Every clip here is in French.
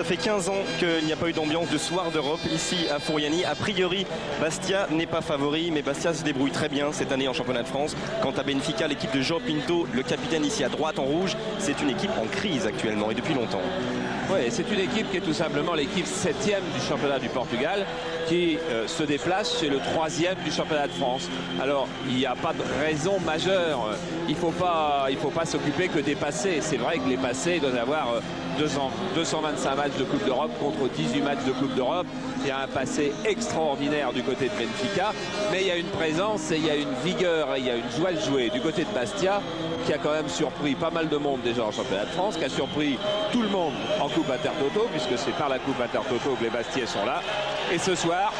Ça fait 15 ans qu'il n'y a pas eu d'ambiance de soir d'Europe ici à Furiani. A priori, Bastia n'est pas favori, mais Bastia se débrouille très bien cette année en championnat de France. Quant à Benfica, l'équipe de João Pinto, le capitaine ici à droite en rouge, c'est une équipe en crise actuellement et depuis longtemps. Oui, c'est une équipe qui est tout simplement l'équipe 7e du championnat du Portugal qui se déplace chez le 3e du championnat de France. Alors, il n'y a pas de raison majeure. Il faut pas s'occuper que des passés. C'est vrai que les passés doivent avoir 225 matchs de Coupe d'Europe contre 18 matchs de Coupe d'Europe. Il y a un passé extraordinaire du côté de Benfica, mais il y a une présence et il y a une vigueur et il y a une joie de jouer du côté de Bastia qui a quand même surpris pas mal de monde déjà en championnat de France, qui a surpris tout le monde en Coupe Intertoto, puisque c'est par la Coupe Intertoto que les Bastiais sont là. Et ce soir,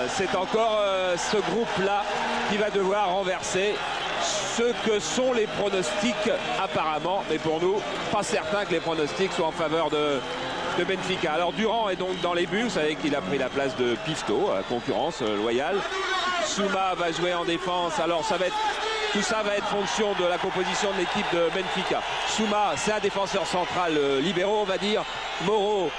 c'est encore ce groupe-là qui va devoir renverser ce que sont les pronostics apparemment, mais pour nous, pas certain que les pronostics soient en faveur de Benfica. Alors Durand est donc dans les buts, vous savez qu'il a pris la place de Pifto, concurrence loyale. Souma va jouer en défense, alors tout ça va être fonction de la composition de l'équipe de Benfica. Souma, c'est un défenseur central libéraux, on va dire. Moro,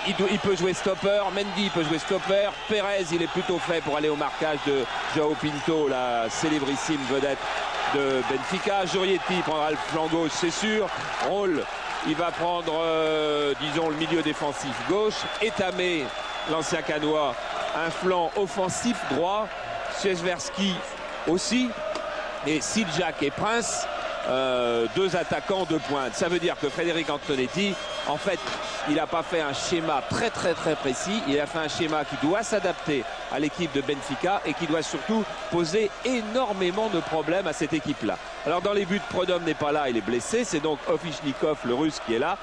il peut jouer stopper. Mendy peut jouer stopper. Pérez, il est plutôt fait pour aller au marquage de João Pinto, la célébrissime vedette de Benfica. Jurietti prendra le flanc gauche, c'est sûr. Roll, il va prendre, disons, le milieu défensif gauche. Etamé, l'ancien Canois, un flanc offensif droit. Sierzewski aussi. Et Siljak et Prince, deux attaquants de pointe. Ça veut dire que Frédéric Antonetti, en fait, il n'a pas fait un schéma très précis. Il a fait un schéma qui doit s'adapter à l'équipe de Benfica et qui doit surtout poser énormément de problèmes à cette équipe-là. Alors dans les buts, Prodom n'est pas là, il est blessé. C'est donc Ofishnikov, le russe, qui est là.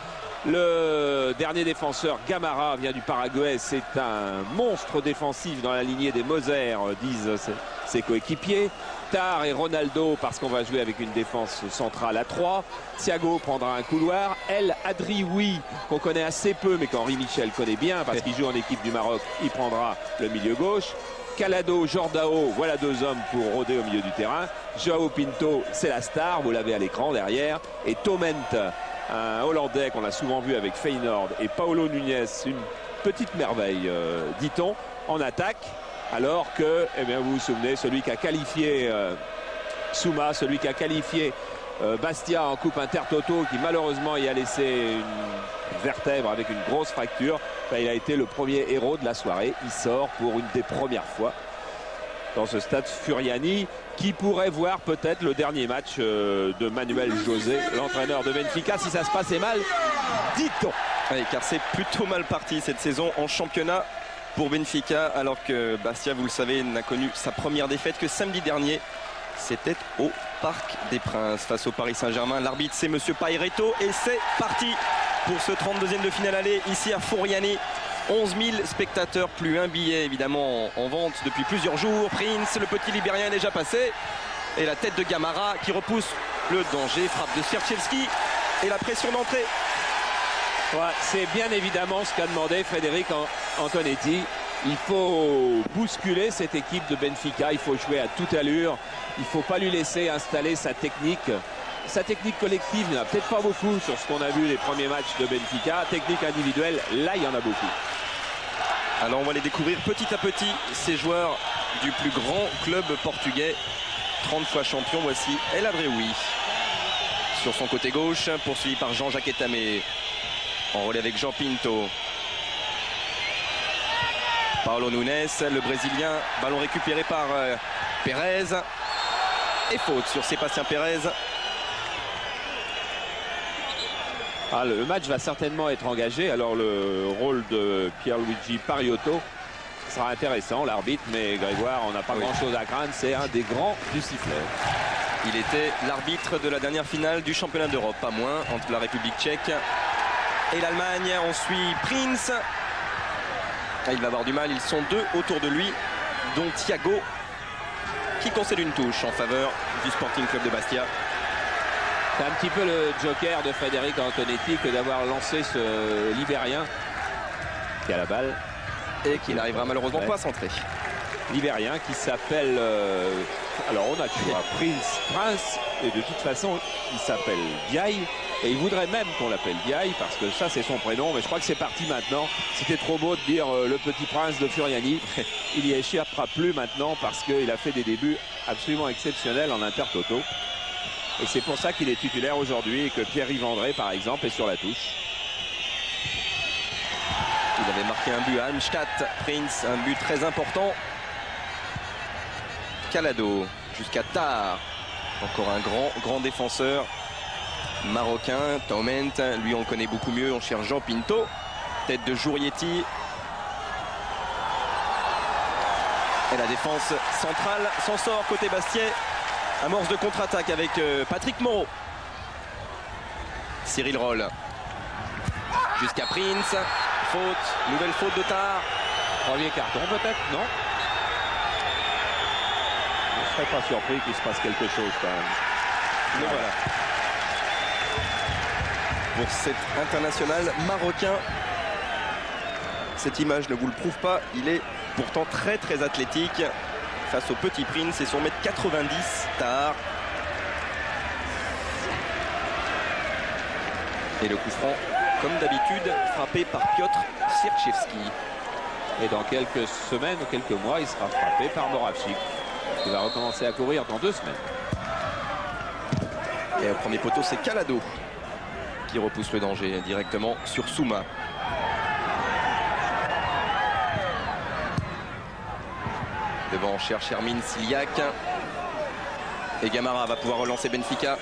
Le dernier défenseur, Gamara, vient du Paraguay. C'est un monstre défensif dans la lignée des Moser, disent ses coéquipiers. Tar et Ronaldo, parce qu'on va jouer avec une défense centrale à 3. Thiago prendra un couloir. El Adrioui, qu'on connaît assez peu, mais qu'Henri Michel connaît bien, parce qu'il joue en équipe du Maroc, il prendra le milieu gauche. Calado, Jordao, voilà deux hommes pour rôder au milieu du terrain. João Pinto, c'est la star, vous l'avez à l'écran derrière. Et Toment, un Hollandais qu'on a souvent vu avec Feyenoord, et Paulo Nunes, une petite merveille, dit-on, en attaque. Alors que, eh bien, vous vous souvenez, celui qui a qualifié Souma, celui qui a qualifié Bastia en Coupe Intertoto, qui malheureusement y a laissé une vertèbre avec une grosse fracture, ben, il a été le premier héros de la soirée. Il sort pour une des premières fois dans ce stade Furiani, qui pourrait voir peut-être le dernier match de Manuel José, l'entraîneur de Benfica, si ça se passait mal, dit-on. Oui, car c'est plutôt mal parti cette saison en championnat pour Benfica, alors que Bastia, vous le savez, n'a connu sa première défaite que samedi dernier. C'était au Parc des Princes face au Paris Saint-Germain. L'arbitre, c'est Monsieur Paireto et c'est parti pour ce 32e de finale aller ici à Furiani. 11 000 spectateurs, plus un billet évidemment en vente depuis plusieurs jours. Prince, le petit Libérien, est déjà passé. Et la tête de Gamara qui repousse le danger. Frappe de Sierczewski et la pression d'entrée. Ouais, c'est bien évidemment ce qu'a demandé Frédéric Antonetti. Il faut bousculer cette équipe de Benfica. Il faut jouer à toute allure. Il ne faut pas lui laisser installer sa technique. Sa technique collective, il n'y en a peut-être pas beaucoup sur ce qu'on a vu les premiers matchs de Benfica. Technique individuelle, là, il y en a beaucoup. Alors on va les découvrir petit à petit, ces joueurs du plus grand club portugais. 30 fois champion, voici El Adrioui. Sur son côté gauche, poursuivi par Jean-Jacques Etamé. En relais avec João Pinto. Paulo Nunes, le Brésilien. Ballon récupéré par Pérez. Et faute sur Sébastien Pérez. Ah, le match va certainement être engagé. Alors le rôle de Pierluigi Pariotto sera intéressant, l'arbitre. Mais Grégoire, on n'a pas grand-chose à craindre. C'est un des grands du sifflet. Il était l'arbitre de la dernière finale du championnat d'Europe, pas moins, entre la République tchèque et l'Allemagne. On suit Prince. Il va avoir du mal, ils sont deux autour de lui, dont Thiago, qui concède une touche en faveur du Sporting Club de Bastia. C'est un petit peu le joker de Frédéric Antonetti que d'avoir lancé ce Libérien qui a la balle. Et qui n'arrivera malheureusement pas à centrer. Libérien qui s'appelle... alors on a tu vois, Prince, et de toute façon il s'appelle Diaye. Et il voudrait même qu'on l'appelle Diaye parce que ça c'est son prénom, mais je crois que c'est parti maintenant. C'était trop beau de dire le petit prince de Furiani. Il y échappera plus maintenant parce qu'il a fait des débuts absolument exceptionnels en intertoto. Et c'est pour ça qu'il est titulaire aujourd'hui et que Pierre-Yves André par exemple est sur la touche. Il avait marqué un but à Arnstadt, Prince, un but très important. Calado jusqu'à Tahar, encore un grand défenseur marocain. Taument, lui on le connaît beaucoup mieux, on cherche Jean Pinto, tête de Jourietti. Et la défense centrale s'en sort côté Bastia. Amorce de contre-attaque avec Patrick Moreau. Cyril Roll jusqu'à Prince. Faute, nouvelle faute de Tahar. Premier carton peut-être, non? Je ne serais pas surpris qu'il se passe quelque chose quand même. Mais voilà. Pour cet international marocain, cette image ne vous le prouve pas, il est pourtant très athlétique face au petit Prince et son 1m90 Tahar. Et le coup franc, comme d'habitude, frappé par Piotr Sierczewski. Et dans quelques semaines ou quelques mois, il sera frappé par Moravchik, qui va recommencer à courir dans 2 semaines. Et au premier poteau, c'est Calado qui repousse le danger directement sur Souma. Devant, on cherche Hermine Siliac. Et Gamara va pouvoir relancer Benfica.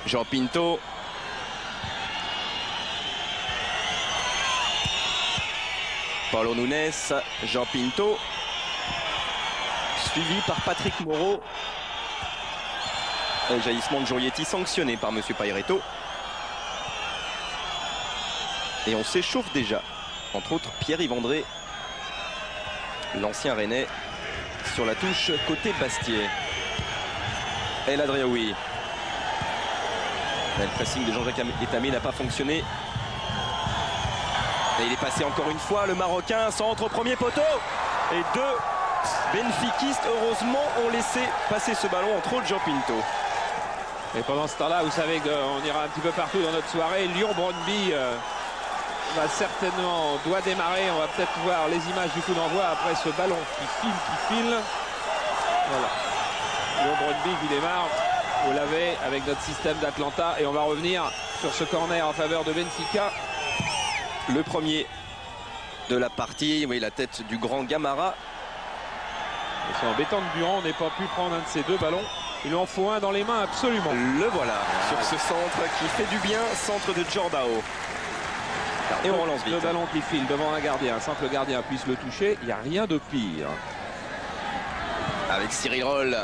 Jean Pinto. Paulo Nunes, Jean Pinto. Suivi par Patrick Moreau. Un jaillissement de Jourietti sanctionné par M. Pairetto. Et on s'échauffe déjà. Entre autres, Pierre-Yves André, l'ancien Rennais, sur la touche côté Bastia. El Adriaoui. Le pressing de Jean-Jacques Etami n'a pas fonctionné. Et il est passé encore une fois, le Marocain, centre au premier poteau. Et 2 benfiquistes, heureusement, ont laissé passer ce ballon, entre autres Jean Pinto. Et pendant ce temps-là, vous savez qu'on ira un petit peu partout dans notre soirée. Lyon-Brøndby va certainement, doit démarrer. On va peut-être voir les images du coup d'envoi après ce ballon qui file. Voilà. Lyon-Brøndby qui démarre. Vous l'avez avec notre système d'Atlanta. Et on va revenir sur ce corner en faveur de Benfica. Le premier de la partie. Oui, la tête du grand Gamara. C'est embêtant que Durand n'ait pas pu prendre un de ces 2 ballons. Il en faut un dans les mains absolument. Le voilà sur ce centre qui fait du bien, centre de Jordao. Et on relance vite. Le ballon qui file devant un gardien, sans que le gardien puisse le toucher, il n'y a rien de pire. Avec Cyril Roll,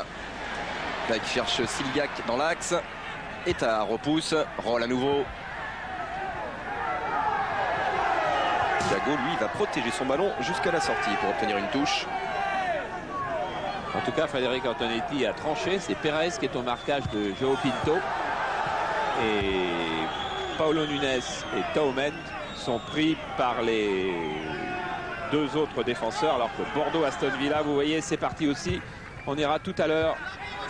là qui cherche Siliac dans l'axe. Et Tahar repousse, Roll à nouveau. Thiago, lui, va protéger son ballon jusqu'à la sortie pour obtenir une touche. En tout cas, Frédéric Antonetti a tranché. C'est Pérez qui est au marquage de João Pinto. Et Paulo Nunes et Taument sont pris par les 2 autres défenseurs. Alors que Bordeaux-Aston Villa, vous voyez, c'est parti aussi. On ira tout à l'heure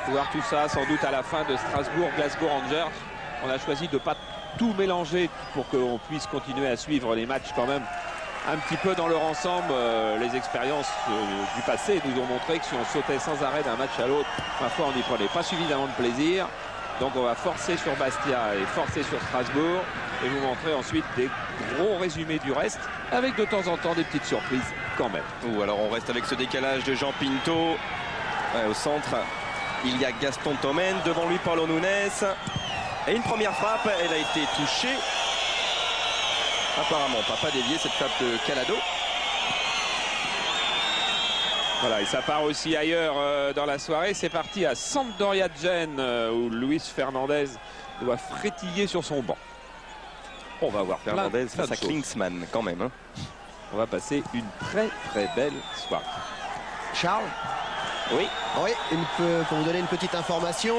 voir tout ça, sans doute à la fin de Strasbourg-Glasgow Rangers. On a choisi de ne pas tout mélanger pour qu'on puisse continuer à suivre les matchs quand même. Un petit peu dans leur ensemble, les expériences du passé nous ont montré que si on sautait sans arrêt d'un match à l'autre, parfois on n'y prenait pas suffisamment de plaisir. Donc on va forcer sur Bastia et forcer sur Strasbourg et vous montrer ensuite des gros résumés du reste avec de temps en temps des petites surprises quand même. Ou alors on reste avec ce décalage de Jean Pinto. Au centre, il y a Gaston Taument, devant lui Paulo Nunes. Et une première frappe, elle a été touchée. Apparemment, pas dévié cette frappe de Calado. Voilà, et ça part aussi ailleurs dans la soirée. C'est parti à Sampdoria Gênes où Luis Fernandez doit frétiller sur son banc. On va voir Fernandez face à Klinsmann quand même. Hein. On va passer une très belle soirée. Charles ? Oui. Oui, pour vous donner une petite information,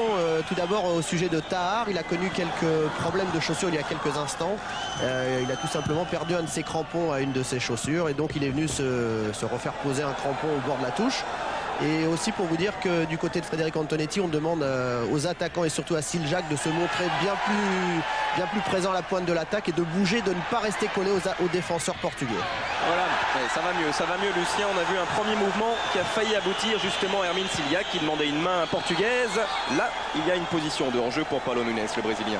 tout d'abord au sujet de Tahar, il a connu quelques problèmes de chaussures il y a quelques instants. Il a tout simplement perdu un de ses crampons à une de ses chaussures et donc il est venu se refaire poser un crampon au bord de la touche. Et aussi pour vous dire que du côté de Frédéric Antonetti, on demande aux attaquants et surtout à Siljak de se montrer bien plus présent à la pointe de l'attaque et de bouger, de ne pas rester collé aux défenseurs portugais. Voilà, ouais, ça va mieux Lucien. On a vu un premier mouvement qui a failli aboutir justement à Hermine Siljak qui demandait une main portugaise. Là, il y a une position de hors-jeu pour Paulo Nunes, le Brésilien.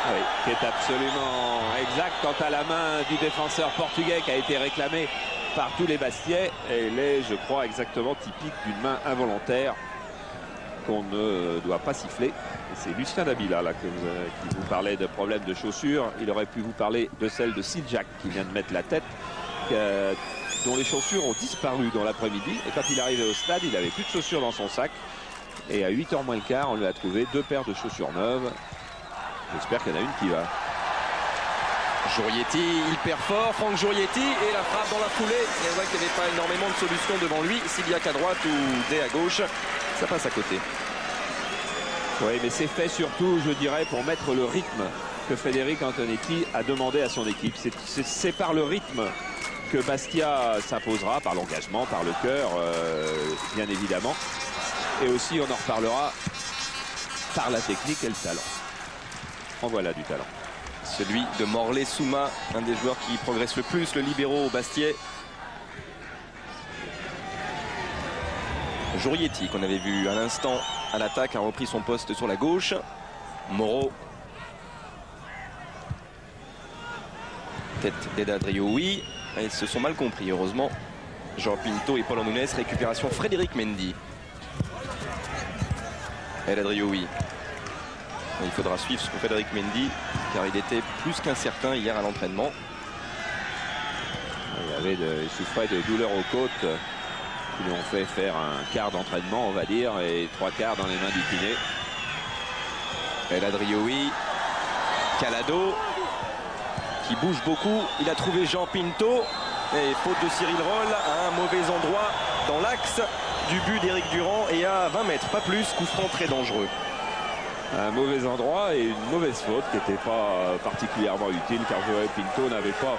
Oui, qui est absolument exact quant à la main du défenseur portugais qui a été réclamée par tous les Bastiais. Elle est, je crois, exactement typique d'une main involontaire qu'on ne doit pas siffler. C'est Lucien Dabila là, qui vous parlait de problèmes de chaussures. Il aurait pu vous parler de celle de Siljak qui vient de mettre la tête, dont les chaussures ont disparu dans l'après-midi. Et quand il est arrivé au stade, il n'avait plus de chaussures dans son sac. Et à 8h moins le quart, on lui a trouvé 2 paires de chaussures neuves. J'espère qu'il y en a une qui va. Giurietti, il perd fort, Franck Giurietti, et la frappe dans la foulée. Et on voit qu'il n'y avait pas énormément de solutions devant lui. Siljak à droite ou Day à gauche, ça passe à côté. Oui, mais c'est fait surtout, je dirais, pour mettre le rythme que Frédéric Antonetti a demandé à son équipe. C'est par le rythme que Bastia s'imposera, par l'engagement, par le cœur, bien évidemment. Et aussi, on en reparlera, par la technique et le talent. En voilà du talent. Celui de Morley Souma, un des joueurs qui progresse le plus, le libéro au Bastiais. Giurietti, qu'on avait vu à l'instant à l'attaque, a repris son poste sur la gauche. Moreau. Tête d'Eda Drioui. Ils se sont mal compris, heureusement. João Pinto et Paulo Nunes. Récupération Frédéric Mendy. Eda Drioui. Il faudra suivre ce que Frédéric Mendy, car il était plus qu'incertain hier à l'entraînement. Il souffrait de douleurs aux côtes qui lui ont fait faire un quart d'entraînement, on va dire, et 3 quarts dans les mains du kiné. El Adrioui, Calado, qui bouge beaucoup. Il a trouvé João Pinto, et faute de Cyril Roll, à un mauvais endroit dans l'axe du but d'Éric Durand, et à 20 mètres, pas plus, coup franc très dangereux. Un mauvais endroit et une mauvaise faute qui n'était pas particulièrement utile car João Pinto n'avait pas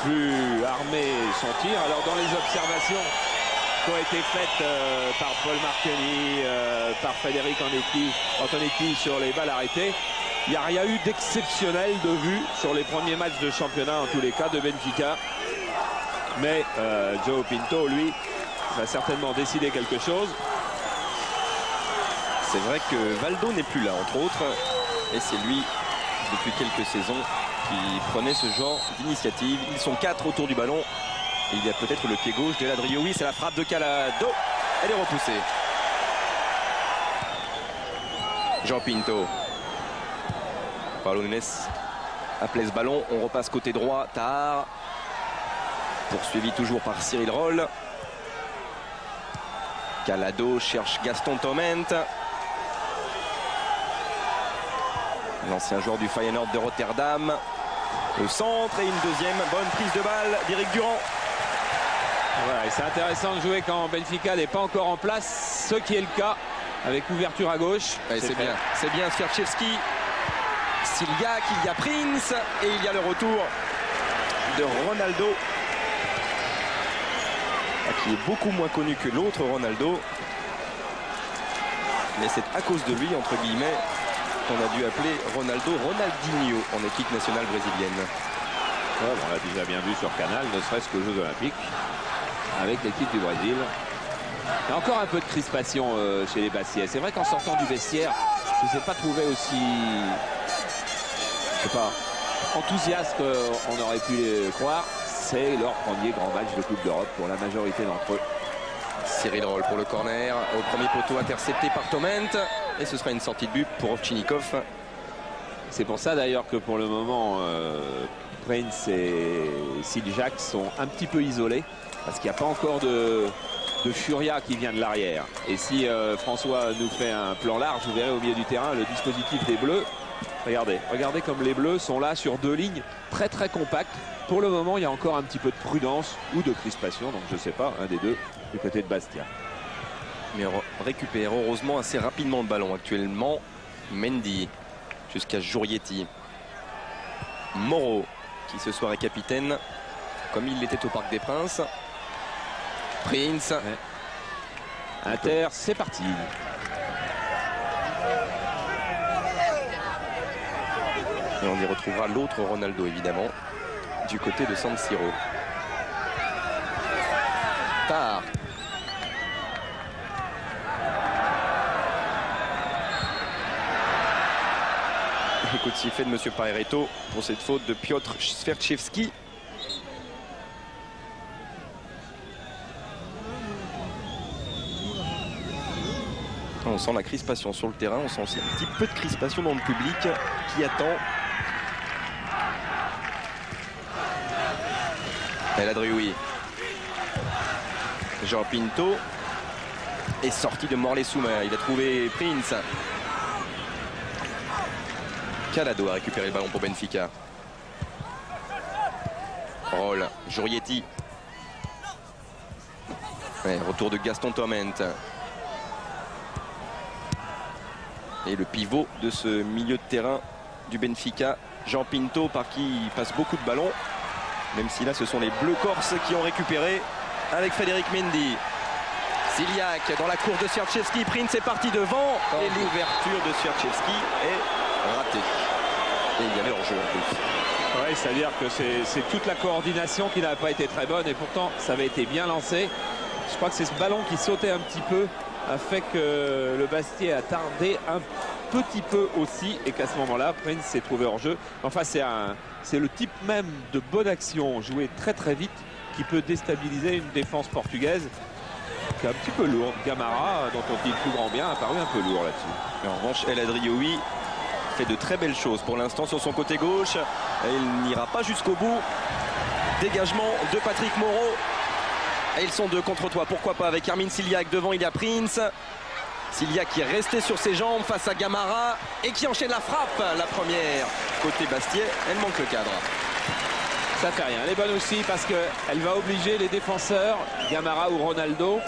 pu armer son tir. Alors dans les observations qui ont été faites par Paul Marcheni, par Frédéric Antonetti sur les balles arrêtées, il n'y a rien eu d'exceptionnel de vue sur les premiers matchs de championnat en tous les cas de Benfica. Mais João Pinto, lui, va certainement décider quelque chose. C'est vrai que Valdo n'est plus là, entre autres, et c'est lui, depuis quelques saisons, qui prenait ce genre d'initiative. Ils sont 4 autour du ballon. Et il y a peut-être le pied gauche d'El Adrioui. C'est la frappe de Calado. Elle est repoussée. João Pinto. Paulo Nunes appelait ce ballon. On repasse côté droit. Tahar. Poursuivi toujours par Cyril Roll. Calado cherche Gaston Toment. L'ancien joueur du Feyenoord de Rotterdam. Au centre et une deuxième bonne prise de balle d'Éric Durand. Voilà, c'est intéressant de jouer quand Benfica n'est pas encore en place, ce qui est le cas avec ouverture à gauche. C'est bien, c'est bien. Swiatkowski, Siljak, il y a Prince et il y a le retour de Ronaldo, qui est beaucoup moins connu que l'autre Ronaldo. Mais c'est à cause de lui, entre guillemets, qu'on a dû appeler Ronaldo Ronaldinho en équipe nationale brésilienne. Ouais, on l'a déjà bien vu sur Canal, ne serait-ce qu'aux Jeux Olympiques, avec l'équipe du Brésil. Il y a encore un peu de crispation chez les Bastiais. C'est vrai qu'en sortant du vestiaire, je ne les ai pas trouvés aussi, je sais pas, enthousiastes qu'on aurait pu les croire. C'est leur premier grand match de Coupe d'Europe pour la majorité d'entre eux. Cyril Roll pour le corner, au premier poteau intercepté par Toment, et ce sera une sortie de but pour Ovchinnikov. C'est pour ça d'ailleurs que pour le moment Prince et Siljak sont un petit peu isolés parce qu'il n'y a pas encore de Furia qui vient de l'arrière. Et si François nous fait un plan large, vous verrez au milieu du terrain le dispositif des Bleus. Regardez comme les Bleus sont là sur 2 lignes très très compactes. Pour le moment, il y a encore un petit peu de prudence ou de crispation, donc je ne sais pas, un des deux du côté de Bastia. Mais on récupère heureusement assez rapidement le ballon actuellement. Mendy jusqu'à Giurietti. Moreau qui ce soir est capitaine comme il l'était au Parc des Princes. Prince. Ouais. Inter, c'est parti. Et on y retrouvera l'autre Ronaldo, évidemment, du côté de San Siro. Tard. Écoute, sifflet de M. Paeretto pour cette faute de Piotr Sverchevski. On sent la crispation sur le terrain, on sent aussi un petit peu de crispation dans le public qui attend. El Adrioui. Jean Pinto est sorti de Morlaix-Souma. Il a trouvé Prince. Calado a récupéré le ballon pour Benfica. Roll, Jurietti. Ouais, retour de Gaston Torment. Et le pivot de ce milieu de terrain du Benfica, Jean Pinto, par qui il passe beaucoup de ballons. Même si là, ce sont les Bleus Corses qui ont récupéré avec Frédéric Mendy. Siliak dans la course de Sierczewski. Prince est parti devant. Et l'ouverture de Sierczewski est ratée. Et il y avait hors-jeu en plus. Oui, c'est-à-dire que c'est toute la coordination qui n'a pas été très bonne. Et pourtant, ça avait été bien lancé. Je crois que c'est ce ballon qui sautait un petit peu a fait que le Bastia a tardé un petit peu aussi et qu'à ce moment-là, Prince s'est trouvé hors jeu. Enfin, c'est le type même de bonne action jouée très très vite qui peut déstabiliser une défense portugaise qui est un petit peu lourde. Gamara, dont on dit le plus grand bien, a paru un peu lourd là-dessus. En revanche, El Adrioui fait de très belles choses pour l'instant sur son côté gauche. Et il n'ira pas jusqu'au bout. Dégagement de Patrick Moreau. Et ils sont deux contre toi, pourquoi pas, avec Armin Siliak devant, il y a Prince. Siliak qui est resté sur ses jambes face à Gamara et qui enchaîne la frappe, la première. Côté Bastia, elle manque le cadre. Ça fait rien, elle est bonne aussi parce qu'elle va obliger les défenseurs, Gamara ou Ronaldo,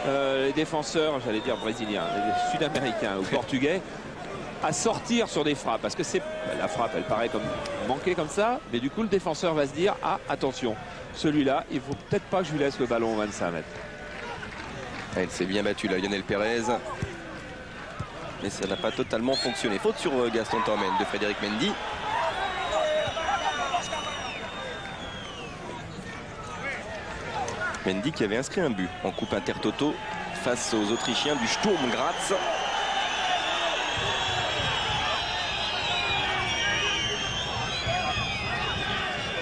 les défenseurs, j'allais dire brésiliens, les sud-américains ou portugais, à sortir sur des frappes. Parce que la frappe, elle paraît comme manquée comme ça, mais du coup le défenseur va se dire, ah attention, celui-là, il ne faut peut-être pas que je lui laisse le ballon au 25 mètres. Elle s'est bien battue là, Lionel Pérez. Mais ça n'a pas totalement fonctionné. Faute sur Gaston Torment de Frédéric Mendy. Mendy qui avait inscrit un but en Coupe Intertoto face aux Autrichiens du Sturm Graz.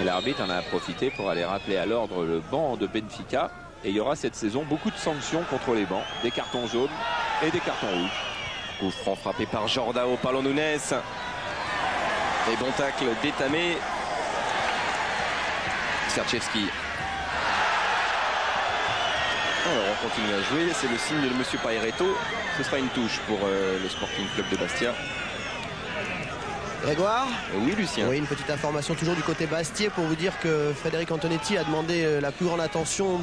L'arbitre en a profité pour aller rappeler à l'ordre le banc de Benfica. Et il y aura cette saison beaucoup de sanctions contre les bancs. Des cartons jaunes et des cartons rouges. Coup franc frappé par Jordao Paulo Nunes. Et bon tacle d'Etamé. Sierczewski. Alors on continue à jouer. C'est le signe de M. Paeretto. Ce sera une touche pour le Sporting Club de Bastia. Grégoire ? Oui, Lucien. Oui, une petite information toujours du côté Bastia pour vous dire que Frédéric Antonetti a demandé la plus grande attention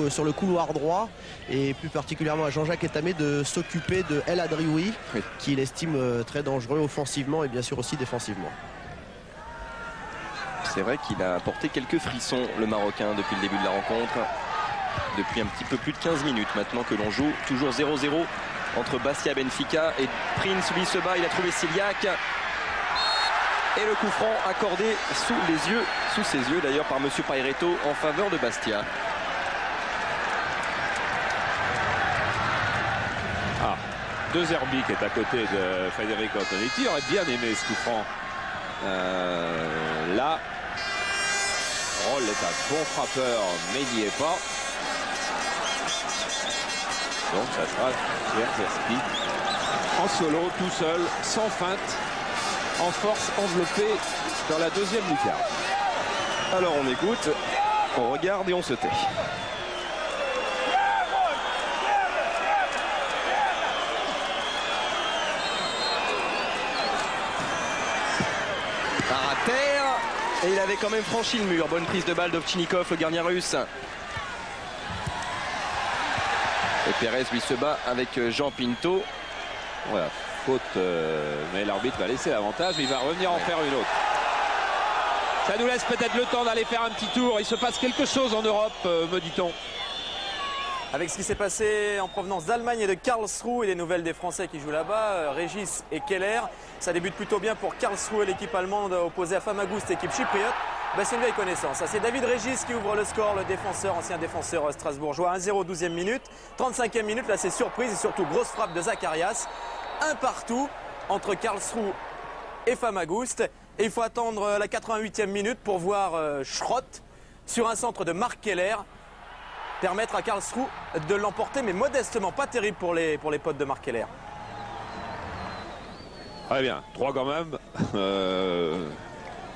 sur le couloir droit et plus particulièrement à Jean-Jacques Etamé de s'occuper de El Adrioui, oui, qu'il estime très dangereux offensivement et bien sûr aussi défensivement. C'est vrai qu'il a apporté quelques frissons, le Marocain, depuis le début de la rencontre. Depuis un petit peu plus de 15 minutes maintenant que l'on joue. Toujours 0-0 entre Bastia et Benfica. Et Prince, lui, se bat. Il a trouvé Siliak. Et le coup franc accordé sous ses yeux d'ailleurs par M. Paeretto en faveur de Bastia. Ah, De Zerbi qui est à côté de Frédéric Antonetti aurait bien aimé ce coup franc. Là, Roll est un bon frappeur, mais il n'y est pas. Donc ça sera Sierczewski en solo, tout seul, sans feinte, en force enveloppée dans la deuxième lucarne. Alors on écoute, on regarde et on se tait. Par à terre, et il avait quand même franchi le mur. Bonne prise de balle d'Ovtchinikov, le gardien russe. Et Pérez lui se bat avec Jean Pinto. Voilà, faute, mais l'arbitre va laisser l'avantage et il va revenir en faire une autre. Ça nous laisse peut-être le temps d'aller faire un petit tour. Il se passe quelque chose en Europe, me dit-on. Avec ce qui s'est passé en provenance d'Allemagne et de Karlsruhe et les nouvelles des Français qui jouent là-bas, Régis et Keller. Ça débute plutôt bien pour Karlsruhe, l'équipe allemande opposée à Famagoust, équipe chypriote. C'est une vieille connaissance. C'est David Régis qui ouvre le score, le défenseur, ancien défenseur strasbourgeois. 1-0, 12e minute. 35e minute, là c'est surprise et surtout grosse frappe de Zacharias. Un partout entre Karlsruhe et Famagoust. Et il faut attendre la 88e minute pour voir Schrott sur un centre de Marc Keller permettre à Karlsruhe de l'emporter, mais modestement, pas terrible pour les potes de Marc Keller. Très bien, 3 quand même.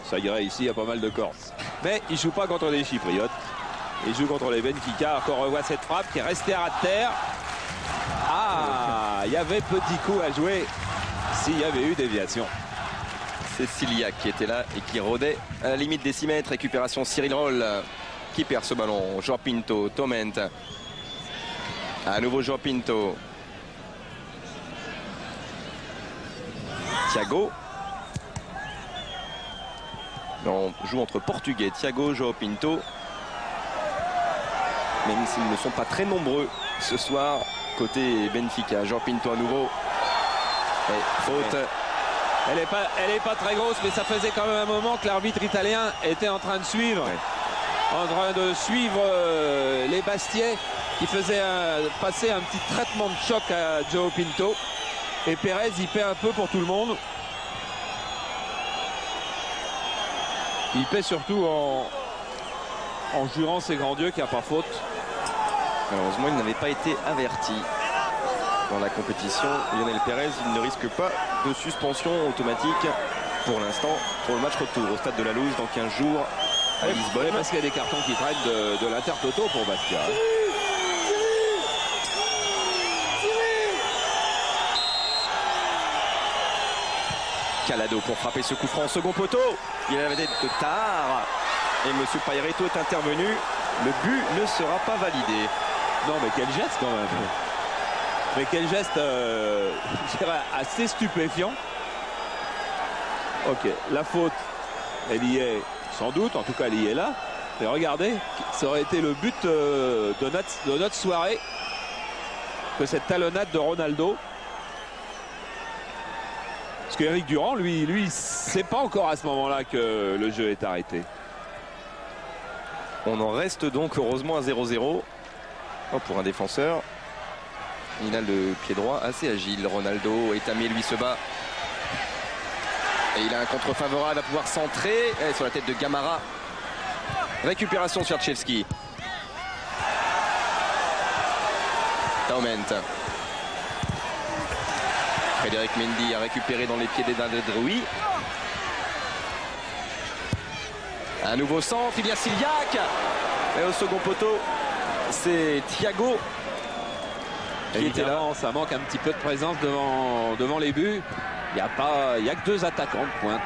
Ça irait ici, il y a pas mal de Corses. Mais il ne joue pas contre les Chypriotes. Il joue contre les Benfica. Encore on revoit cette frappe qui est restée à ras de terre. Ah, il y avait petit coup à jouer s'il y avait eu déviation. C'est Ciliac qui était là et qui rôdait à la limite des 6 mètres. Récupération Cyril Roll qui perd ce ballon. João Pinto, Toment. À nouveau João Pinto. Thiago. On joue entre Portugais, Thiago, João Pinto. Même s'ils ne sont pas très nombreux ce soir côté Benfica. João Pinto à nouveau. Et faute. Elle est pas très grosse, mais ça faisait quand même un moment que l'arbitre italien était en train de suivre. En train de suivre les Bastiais qui faisaient passer un petit traitement de choc à João Pinto. Et Pérez il paie un peu pour tout le monde. Il paie surtout en jurant ses grands dieux qu'il n'y a pas faute. Malheureusement, il n'avait pas été averti dans la compétition. Lionel Pérez, il ne risque pas de suspension automatique pour l'instant pour le match retour au stade de la Luz dans 15 jours à Lisbonne. Parce qu'il y a des cartons qui traînent de l'Intertoto pour Bastia. Calado pour frapper ce coup franc, second poteau. Il avait tête de tard et M. Paireto est intervenu. Le but ne sera pas validé. Non mais quel geste quand même. Mais quel geste je dirais assez stupéfiant. Ok, la faute, elle y est sans doute, en tout cas elle y est là. Et regardez, ça aurait été le but de notre soirée que cette talonnade de Ronaldo. Parce qu'Éric Durand, lui, sait pas encore à ce moment-là que le jeu est arrêté. On en reste donc heureusement à 0-0. Oh, pour un défenseur. Il a le pied droit assez agile. Ronaldo, Etamé lui se bat. Et il a un contre favorable à pouvoir centrer. Et sur la tête de Gamara. Récupération sur Tchevski. Taument. Frédéric Mendy a récupéré dans les pieds d'Edin de Drouy. Un nouveau centre, il y a Ciliac. Et au second poteau, c'est Thiago. Qui était là. Ça manque un petit peu de présence devant les buts. Il n'y a que 2 attaquants de pointe.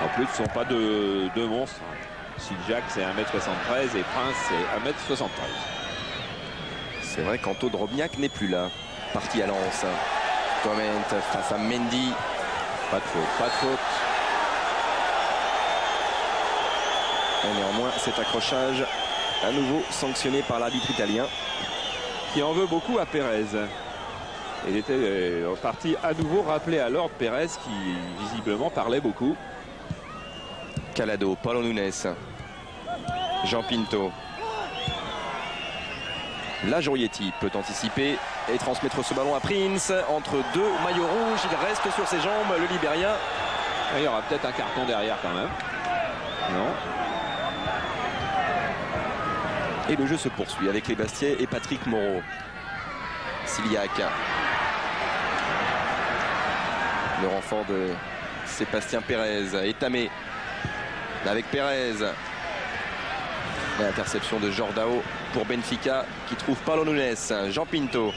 En plus, ce ne sont pas deux monstres. Ciliac, c'est 1m73 et Prince, c'est 1m73. C'est vrai qu'Anto Drobniak n'est plus là. Parti à Lens. Toment face à Mendy. Pas de faute, pas de faute. Et néanmoins, cet accrochage à nouveau sanctionné par l'arbitre italien. Qui en veut beaucoup à Pérez. Il était parti à nouveau rappeler à l'ordre Pérez qui visiblement parlait beaucoup. Calado, Paulo Nunes. João Pinto. La Jorietti peut anticiper et transmettre ce ballon à Prince entre 2 maillots rouges. Il reste sur ses jambes, le Libérien. Il y aura peut-être un carton derrière quand même. Non. Et le jeu se poursuit avec les Bastiais et Patrick Moreau. Ciliac. Le renfort de Sébastien Pérez. Etamé avec Pérez. L'interception de Jordao pour Benfica qui trouve Paulo Nunes. João Pinto.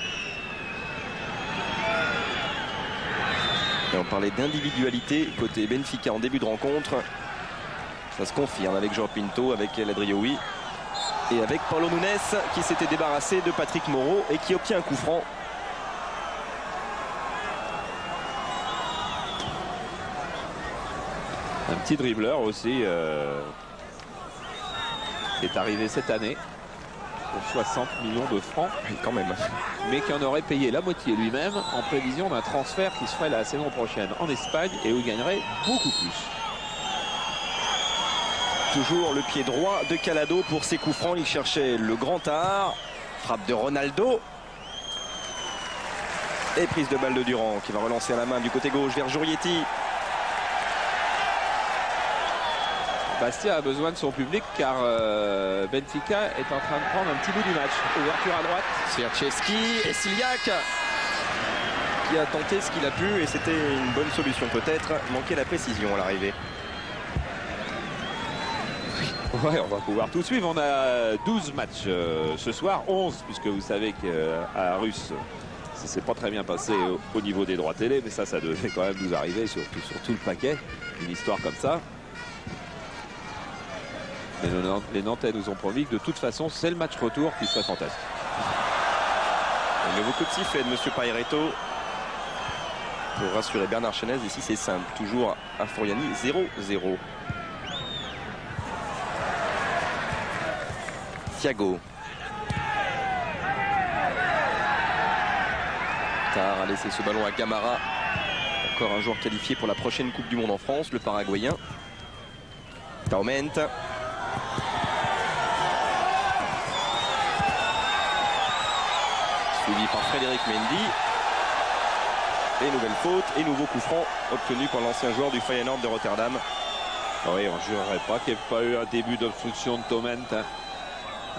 Et on parlait d'individualité côté Benfica en début de rencontre. Ça se confirme avec João Pinto, avec El Adrioui et avec Paulo Nunes qui s'était débarrassé de Patrick Moreau et qui obtient un coup franc. Un petit dribbleur aussi qui est arrivé cette année. pour 60 millions de francs. Oui, quand même. Mais qui en aurait payé la moitié lui-même en prévision d'un transfert qui se ferait la saison prochaine en Espagne et où il gagnerait beaucoup plus. Toujours le pied droit de Calado pour ses coups francs. Il cherchait le grand art. Frappe de Ronaldo. Et prise de balle de Durand qui va relancer à la main du côté gauche vers Jurietti. Bastia a besoin de son public car Benfica est en train de prendre un petit bout du match. Ouverture à droite. Sierczewski et Siliak qui a tenté ce qu'il a pu et c'était une bonne solution peut-être. Manquait la précision à l'arrivée. Ouais, on va pouvoir tout suivre. On a 12 matchs ce soir, 11 puisque vous savez qu'à Russe, ça s'est pas très bien passé au niveau des droits télé, mais ça devait quand même nous arriver sur tout le paquet. Une histoire comme ça. Mais les Nantais nous ont promis que de toute façon, c'est le match retour qui serait fantastique. Un nouveau coup de sifflet de M. Pairetto pour rassurer Bernard Chenez. Ici, c'est simple. Toujours à Furiani, 0-0. Thiago. Tar a laissé ce ballon à Gamara. Encore un joueur qualifié pour la prochaine Coupe du Monde en France, le Paraguayen. Taument. Suivi par Frédéric Mendy. Et nouvelle faute et nouveau coup franc obtenu par l'ancien joueur du Feyenoord de Rotterdam. Oui, on ne jurerait pas qu'il n'y ait pas eu un début d'obstruction de Taument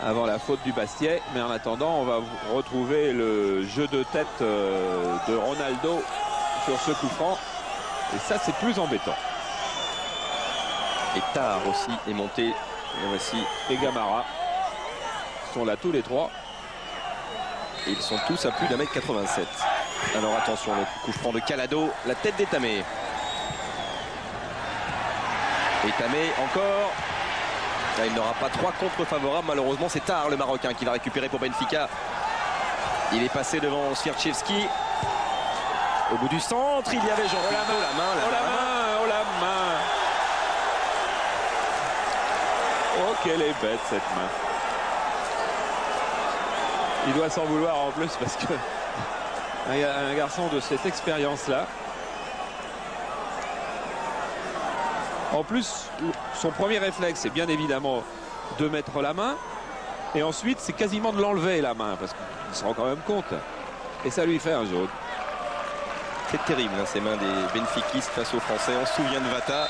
avant la faute du Bastia. Mais en attendant, on va retrouver le jeu de tête de Ronaldo sur ce coup franc. Et ça, c'est plus embêtant. Et Tar aussi est monté. Et voici. Et Gamara sont là tous les trois. Et ils sont tous à plus d'1m87. Alors attention, le coup franc de Calado, la tête d'Etamé. Etamé encore. Là, il n'aura pas 3 contre favorables. Malheureusement, c'est Tar, le Marocain, qui va récupérer pour Benfica. Il est passé devant Sierczewski. Au bout du centre, il y avait Jean-Pierre. La main. Oh, qu'elle est bête cette main. Il doit s'en vouloir en plus parce que un garçon de cette expérience-là. En plus, son premier réflexe, c'est bien évidemment de mettre la main. Et ensuite, c'est quasiment de l'enlever la main parce qu'il se rend quand même compte. Et ça lui fait un jaune. C'est terrible, hein, ces mains des benfiquistes face aux Français. On se souvient de Vata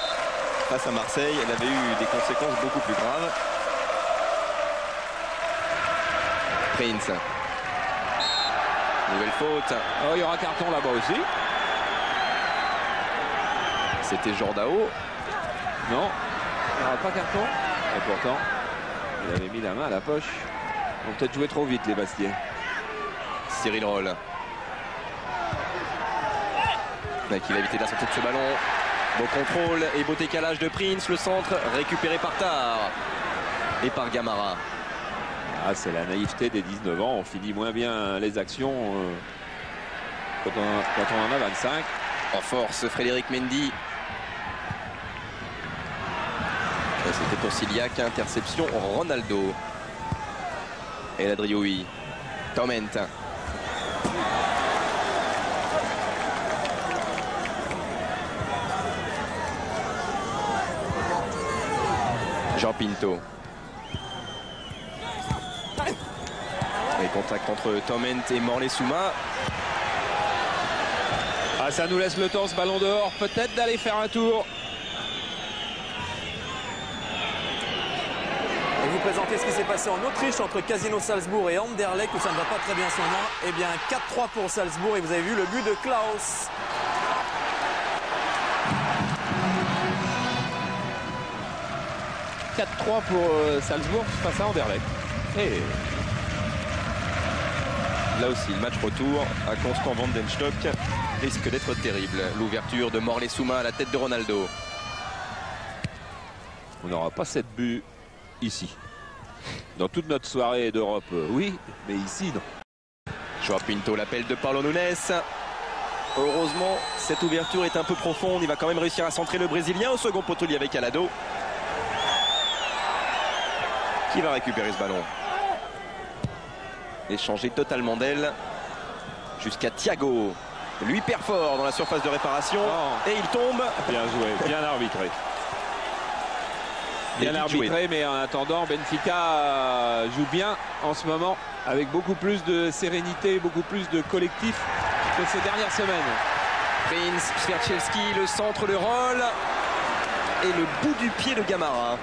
face à Marseille. Elle avait eu des conséquences beaucoup plus graves. Prince. Nouvelle faute. Oh, il y aura carton là-bas aussi. C'était Jordao. Non, il n'y aura pas carton. Et pourtant, il avait mis la main à la poche. Ils ont peut-être joué trop vite les Bastiais. Cyril Roll. Qui va éviter la sortie de ce ballon. Beau contrôle et beau décalage de Prince. Le centre récupéré par Tar et par Gamara. Ah, c'est la naïveté des 19 ans. On finit moins bien les actions quand on en a 25. En force, Frédéric Mendy. C'était pour Siliak. Interception Ronaldo. Et la Drioui. Taument. Jean Pinto. Et contact entre Taument et Morley Souma. Ah, ça nous laisse le temps, ce ballon dehors, peut-être d'aller faire un tour. Et vous présentez ce qui s'est passé en Autriche entre Casino Salzbourg et Anderlecht où ça ne va pas très bien son nom. Eh bien 4-3 pour Salzbourg et vous avez vu le but de Klaus. « 4-3 pour Salzbourg face à Anderlecht. Et là aussi, le match retour à Constant Vandenstock risque d'être terrible. L'ouverture de Morley Souma à la tête de Ronaldo. On n'aura pas 7 buts ici. Dans toute notre soirée d'Europe, oui, mais ici, non. Joao Pinto, l'appel de Paulo Nunes. Heureusement, cette ouverture est un peu profonde. Il va quand même réussir à centrer le Brésilien au second poteau avec Calado. Qui va récupérer ce ballon? et changer totalement d'aile jusqu'à Thiago. Lui perd fort dans la surface de réparation et il tombe. Bien joué, bien arbitré. Bien arbitré, mais en attendant, Benfica joue bien en ce moment avec beaucoup plus de sérénité, beaucoup plus de collectif que ces dernières semaines. Prince, Swiatkowski, le centre, le roll et le bout du pied de Gamara.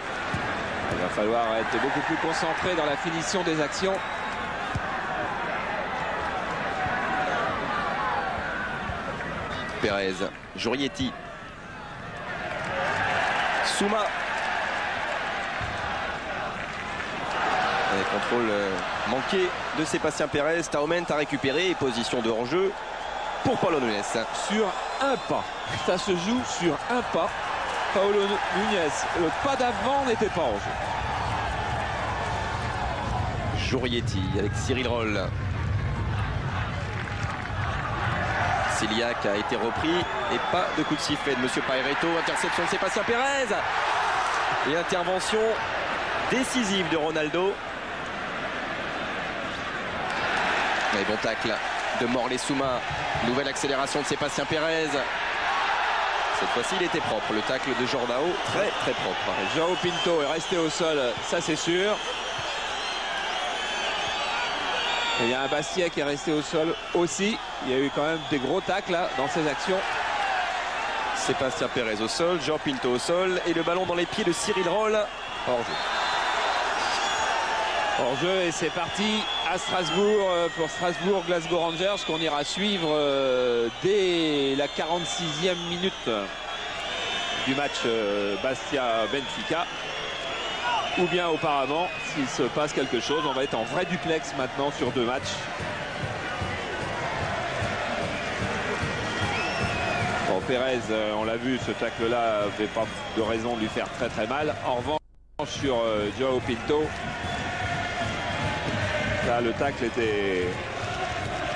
Il va falloir être beaucoup plus concentré dans la finition des actions. Pérez, Jurietti, Souma. Et contrôle manqué de Sébastien Pérez. Taument a récupéré et position de hors-jeu pour Paulo Nunes. Sur un pas, ça se joue sur un pas. Paulo Nunes, le pas d'avant n'était pas en jeu. Jurietti avec Cyril Roll. Ciliac a été repris et pas de coup de sifflet de Monsieur Paireto. Interception de Sébastien Pérez et intervention décisive de Ronaldo. Et bon tacle de Morley Souma. Nouvelle accélération de Sébastien Pérez. Cette fois-ci, il était propre. Le tacle de Jordao, très très propre. João Pinto est resté au sol, ça c'est sûr. Et il y a un Bastia qui est resté au sol aussi. Il y a eu quand même des gros tacles là, dans ces actions. Sébastien Pérez au sol, João Pinto au sol. Et le ballon dans les pieds de Cyril Roll. Hors-jeu. Hors-jeu et c'est parti à Strasbourg pour Strasbourg-Glasgow Rangers qu'on ira suivre dès la 46e minute du match Bastia-Benfica. Ou bien auparavant, s'il se passe quelque chose, on va être en vrai duplex maintenant sur 2 matchs. Bon, Pérez, on l'a vu, ce tacle-là n'avait pas de raison de lui faire très très mal. En revanche, sur João Pinto, là, le tacle était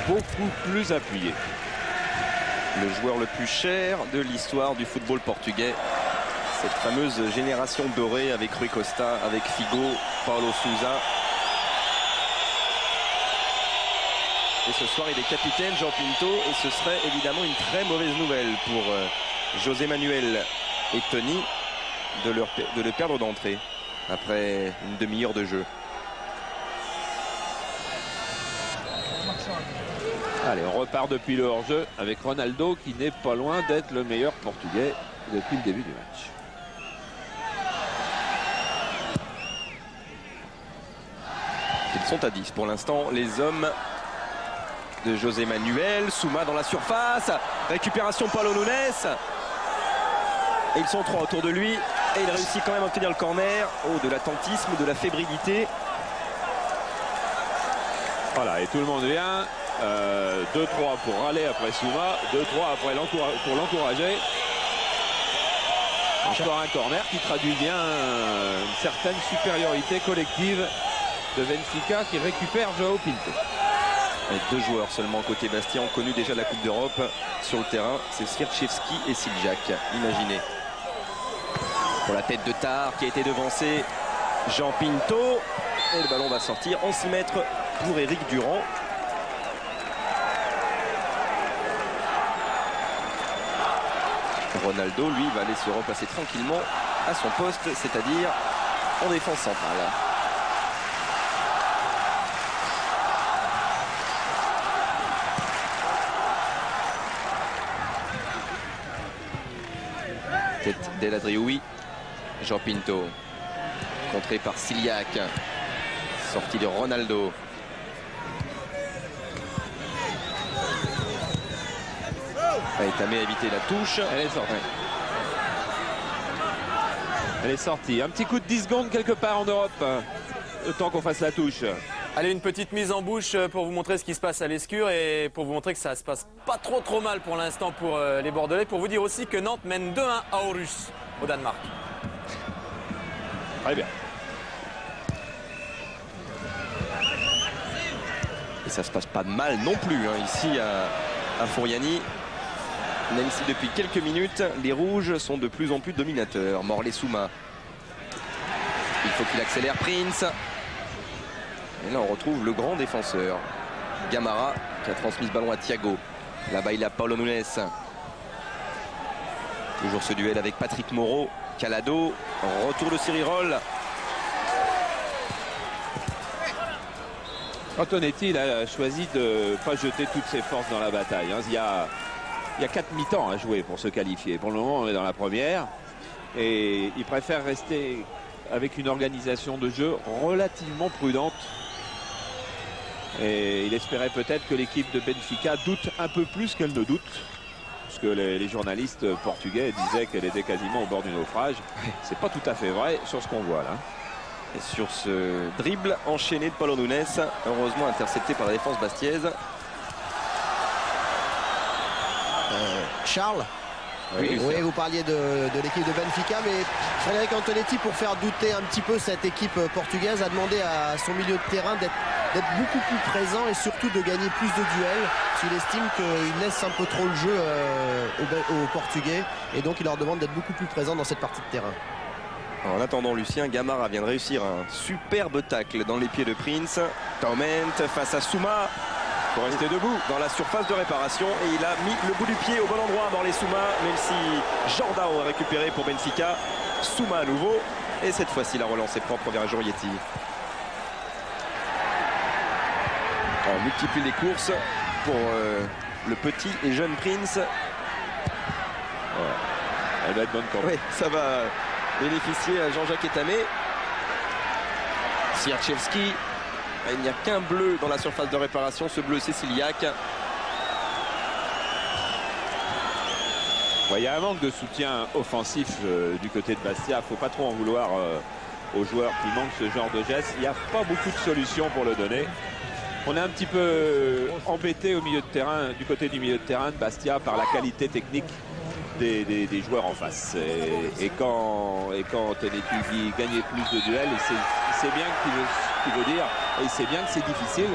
beaucoup plus appuyé. Le joueur le plus cher de l'histoire du football portugais. Cette fameuse génération dorée avec Rui Costa, avec Figo, Paulo Sousa. Et ce soir, il est capitaine, João Pinto. Et ce serait évidemment une très mauvaise nouvelle pour José Manuel et Tony de le perdre d'entrée après une demi-heure de jeu. Allez, on repart depuis le hors-jeu avec Ronaldo qui n'est pas loin d'être le meilleur portugais depuis le début du match. Ils sont à 10 pour l'instant, les hommes de José Manuel. Souma dans la surface, récupération Paulo Nunes. Et ils sont 3 autour de lui. Et il réussit quand même à obtenir le corner. Oh, de l'attentisme, de la fébrilité. Voilà, et tout le monde vient. 2-3 pour râler après Souma, 2-3 après pour l'encourager. Encore un corner qui traduit bien une certaine supériorité collective de Benfica qui récupère João Pinto. Avec 2 joueurs seulement côté Bastia ont connu déjà la Coupe d'Europe sur le terrain. C'est Swiatkowski et Ciliac. Imaginez. Pour la tête de Tar qui a été devancé, João Pinto. Et le ballon va sortir en 6 mètres pour Eric Durand. Ronaldo, lui, va aller se replacer tranquillement à son poste, c'est-à-dire en défense centrale. Tête d'El Adrioui. João Pinto. Contré par Ciliac. Sortie de Ronaldo. Tamé a évité la touche. Elle est sortie. Elle est sortie. Un petit coup de 10 secondes quelque part en Europe. Le temps qu'on fasse la touche. Allez, une petite mise en bouche pour vous montrer ce qui se passe à l'Escure et pour vous montrer que ça se passe pas trop mal pour l'instant pour les Bordelais. Pour vous dire aussi que Nantes mène 2-1 à Aarhus au Danemark. Très bien. Et ça se passe pas mal non plus hein, ici à Fouriani. Même si depuis quelques minutes, les Rouges sont de plus en plus dominateurs. Morley Souma. Il faut qu'il accélère Prince. Et là on retrouve le grand défenseur Gamarra qui a transmis ce ballon à Thiago. Là-bas il a Paulo Nunes. Toujours ce duel avec Patrick Moreau. Calado, retour de Cyril Roll. Antonetti il a choisi de ne pas jeter toutes ses forces dans la bataille. Hein. Il y a 4 mi-temps à jouer pour se qualifier. Pour le moment on est dans la première. Et il préfère rester avec une organisation de jeu relativement prudente. Et il espérait peut-être que l'équipe de Benfica doute un peu plus qu'elle ne doute. Parce que les journalistes portugais disaient qu'elle était quasiment au bord du naufrage. C'est pas tout à fait vrai sur ce qu'on voit là. Et sur ce dribble enchaîné de Paulo Nunes, heureusement intercepté par la défense bastiaise. Charles, oui, vous parliez de l'équipe de Benfica, mais Frédéric Antonetti, pour faire douter un petit peu cette équipe portugaise, a demandé à son milieu de terrain d'être beaucoup plus présent et surtout de gagner plus de duels. Il estime qu'il laisse un peu trop le jeu aux Portugais et donc il leur demande d'être beaucoup plus présent dans cette partie de terrain. En attendant, Lucien, Gamarra vient de réussir un superbe tacle dans les pieds de Prince. Taument face à Souma. Pour rester debout dans la surface de réparation et il a mis le bout du pied au bon endroit dans les Souma, même si Jordão a récupéré pour Benfica. Souma à nouveau et cette fois-ci la relance est propre vers Jurietti. On multiplie les courses pour le petit et jeune Prince. Ouais. Elle va être bonne quand même. Oui, ça va bénéficier à Jean-Jacques Etamé. Sierczewski. Il n'y a qu'un bleu dans la surface de réparation, ce bleu Céciliac. Il y a un manque de soutien offensif du côté de Bastia. Il ne faut pas trop en vouloir aux joueurs qui manquent ce genre de geste. Il n'y a pas beaucoup de solutions pour le donner. On est un petit peu embêté au milieu de terrain, du côté du milieu de terrain de Bastia par la qualité technique des joueurs en face. Et quand Antonetti dit gagner plus de duels, il sait bien ce qu'il veut dire et il sait bien que c'est difficile.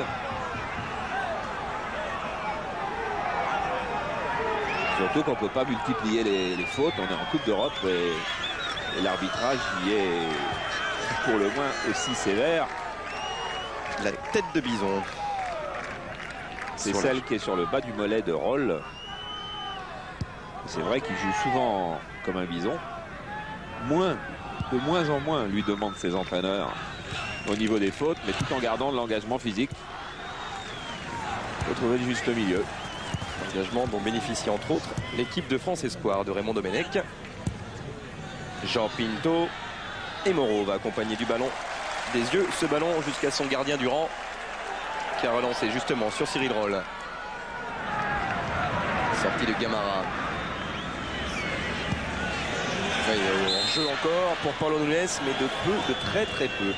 Surtout qu'on ne peut pas multiplier les fautes. On est en Coupe d'Europe et l'arbitrage y est pour le moins aussi sévère. La tête de bison. C'est celle qui est sur le bas du mollet de Roll. C'est vrai qu'il joue souvent comme un bison. De moins en moins, lui demandent ses entraîneurs au niveau des fautes, mais tout en gardant de l'engagement physique. Il faut trouver le juste milieu. Engagement dont bénéficie entre autres l'équipe de France Espoir de Raymond Domenech. Jean Pinto et Moreau va accompagner du ballon des yeux ce ballon jusqu'à son gardien Durand qui a relancé justement sur Cyril Roll. Sortie de Gamarra. En jeu encore pour Paulo Nunes, mais de très peu.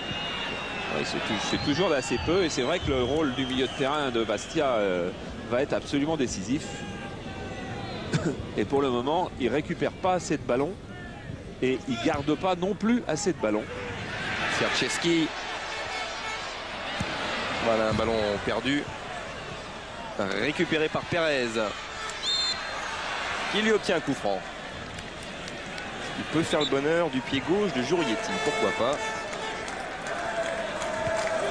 Oui, c'est toujours d'assez peu et c'est vrai que le rôle du milieu de terrain de Bastia va être absolument décisif. Et pour le moment, il récupère pas assez de ballons et il garde pas non plus assez de ballons. Sierczewski. Voilà un ballon perdu. Récupéré par Pérez. Qui lui obtient un coup franc. Il peut faire le bonheur du pied gauche de Jurietti. Pourquoi pas.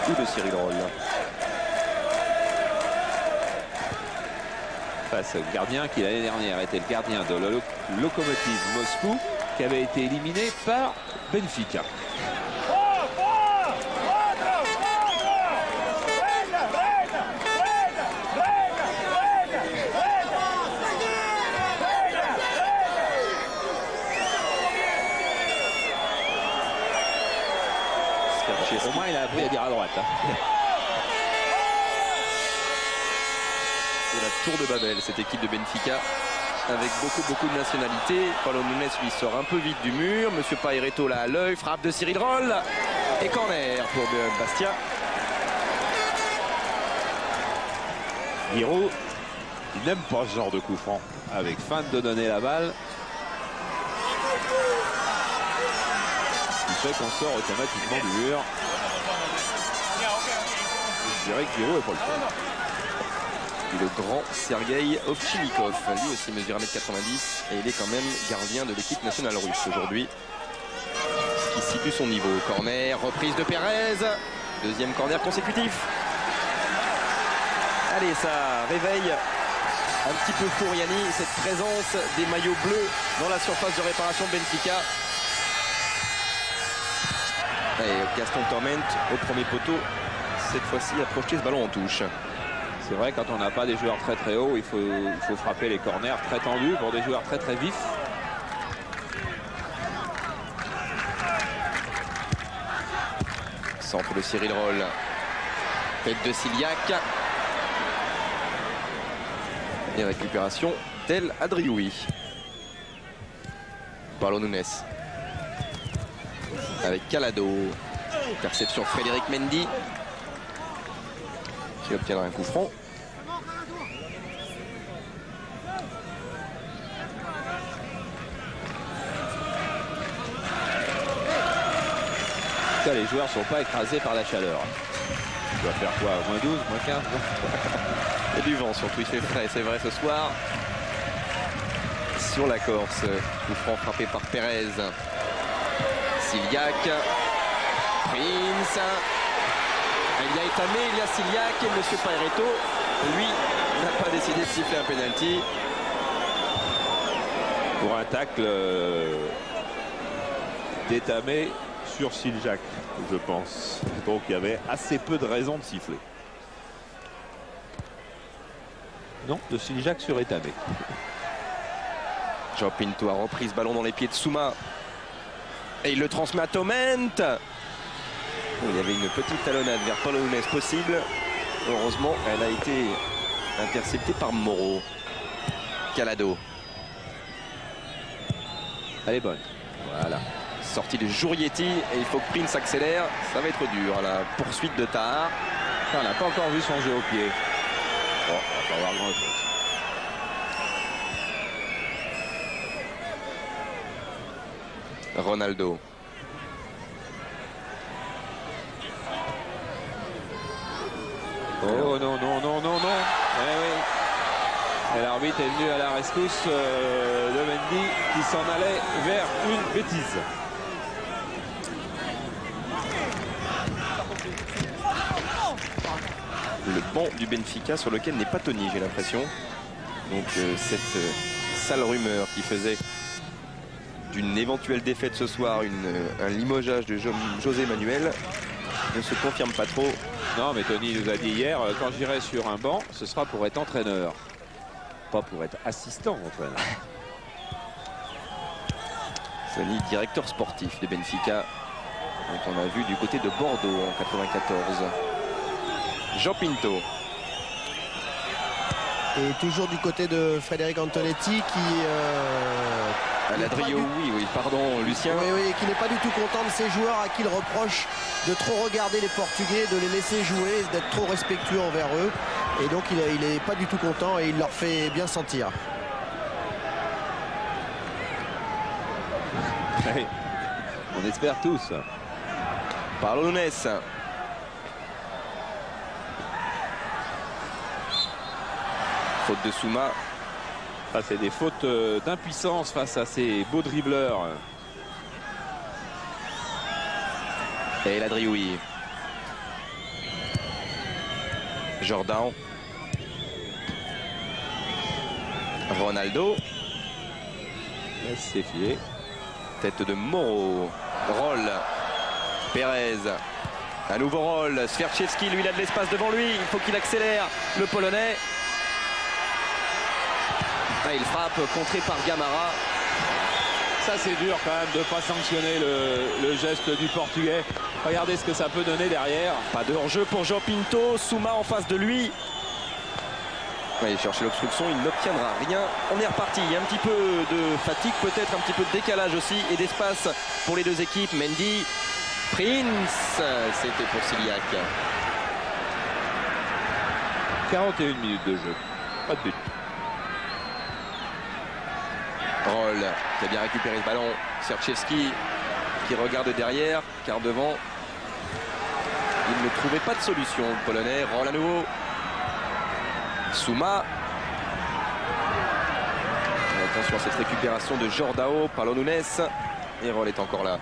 Ou de Cyril Roll. Face au gardien qui l'année dernière était le gardien de la Lokomotiv Moscou qui avait été éliminé par Benfica. Au moins il a appris à dire à droite. Hein. C'est la tour de Babel, cette équipe de Benfica, avec beaucoup de nationalités. Paulo Nunes lui sort un peu vite du mur. Monsieur Paireto là à l'œil, frappe de Cyril Roll. Et corner pour Bastia. Giroud, il n'aime pas ce genre de coup franc. Avec feinte de donner la balle. Il fait qu'on sort automatiquement du mur. Je dirais que Giroud est pas le fond. Et le grand Sergei Ovchininkov, lui aussi mesure 1m90 et il est quand même gardien de l'équipe nationale russe aujourd'hui. Ce qui situe son niveau. Corner, reprise de Pérez. Deuxième corner consécutif. Allez, ça réveille un petit peu Fouriani, cette présence des maillots bleus dans la surface de réparation de Benfica. Et Gaston Torment au premier poteau, cette fois-ci a projeté ce ballon en touche. C'est vrai, quand on n'a pas des joueurs très très hauts, il faut frapper les corners très tendus pour des joueurs très très vifs. Centre de Cyril Roll. Tête de Ciliac. Et récupération d'El Adrioui. Paulo Nunes. Avec Calado. Interception Frédéric Mendy. Qui obtiendra un coup franc. Les joueurs ne sont pas écrasés par la chaleur. Tu dois faire quoi? Moins 12, moins 15? Il y a du vent surtout, il fait frais, c'est vrai ce soir. Sur la Corse, coup franc frappé par Pérez. Ciliac. Prince. Il y a Etamé, il y a Ciliac et M. Paireto, lui, n'a pas décidé de siffler un penalty. Pour un tacle d'Etamé sur Ciliac, je pense. Donc il y avait assez peu de raisons de siffler. Non, de Ciliac sur Etamé. Jean Pinto a repris ce ballon dans les pieds de Souma. Et il le transmet à Torment. Il y avait une petite talonnade vers Paulo Nunes possible. Heureusement, elle a été interceptée par Moreau. Calado. Elle est bonne. Voilà. Sortie de Jourietti et il faut que Prince accélère. Ça va être dur à la poursuite de Tahar. On n'a pas encore vu son jeu au pied. Bon, on va pas voir grand chose. Ronaldo. Oh non, non, non, non, non. Eh oui. Et l'arbitre est venu à la rescousse de Mendy qui s'en allait vers une bêtise. Le banc du Benfica sur lequel n'est pas Tony, j'ai l'impression. Donc cette sale rumeur qui faisait d'une éventuelle défaite ce soir un limogeage de José Manuel ne se confirme pas trop. Non, mais Tony nous a dit hier, quand j'irai sur un banc, ce sera pour être entraîneur. Pas pour être assistant entraîneur. Tony, directeur sportif de Benfica, dont on a vu du côté de Bordeaux en 94. Jean Pinto. Et toujours du côté de Frédéric Antonetti qui... oui, pardon, Lucien. Oui, qui n'est pas du tout content de ses joueurs à qui il reproche de trop regarder les Portugais, de les laisser jouer, d'être trop respectueux envers eux. Et donc il n'est pas du tout content et il leur fait bien sentir. Oui. On espère tous. Paulo Nunes. Faute de Souma. Ça, c'est des fautes d'impuissance face à ces beaux dribbleurs. Et El Adrioui. Jordan. Ronaldo. C'est filé. Tête de Moreau. Roll. Pérez. Un nouveau Roll. Sverchevski, lui, il a de l'espace devant lui. Il faut qu'il accélère. Le Polonais. Ah, il frappe, contré par Gamara. Ça, c'est dur quand même de ne pas sanctionner le geste du Portugais. Regardez ce que ça peut donner derrière. Pas de hors-jeu pour Jean Pinto. Souma en face de lui. Il cherche l'obstruction, il n'obtiendra rien. On est reparti. Il y a un petit peu de fatigue, peut-être un petit peu de décalage aussi et d'espace pour les deux équipes. Mendy, Prince, c'était pour Ciliac. 41 minutes de jeu. Pas de but. Roll qui a bien récupéré le ballon. Sverchevski qui regarde derrière, car devant, il ne trouvait pas de solution. Le Polonais, Roll à nouveau. Souma. Attention à cette récupération de Jordao, Paulo Nunes. Et Roll est encore là.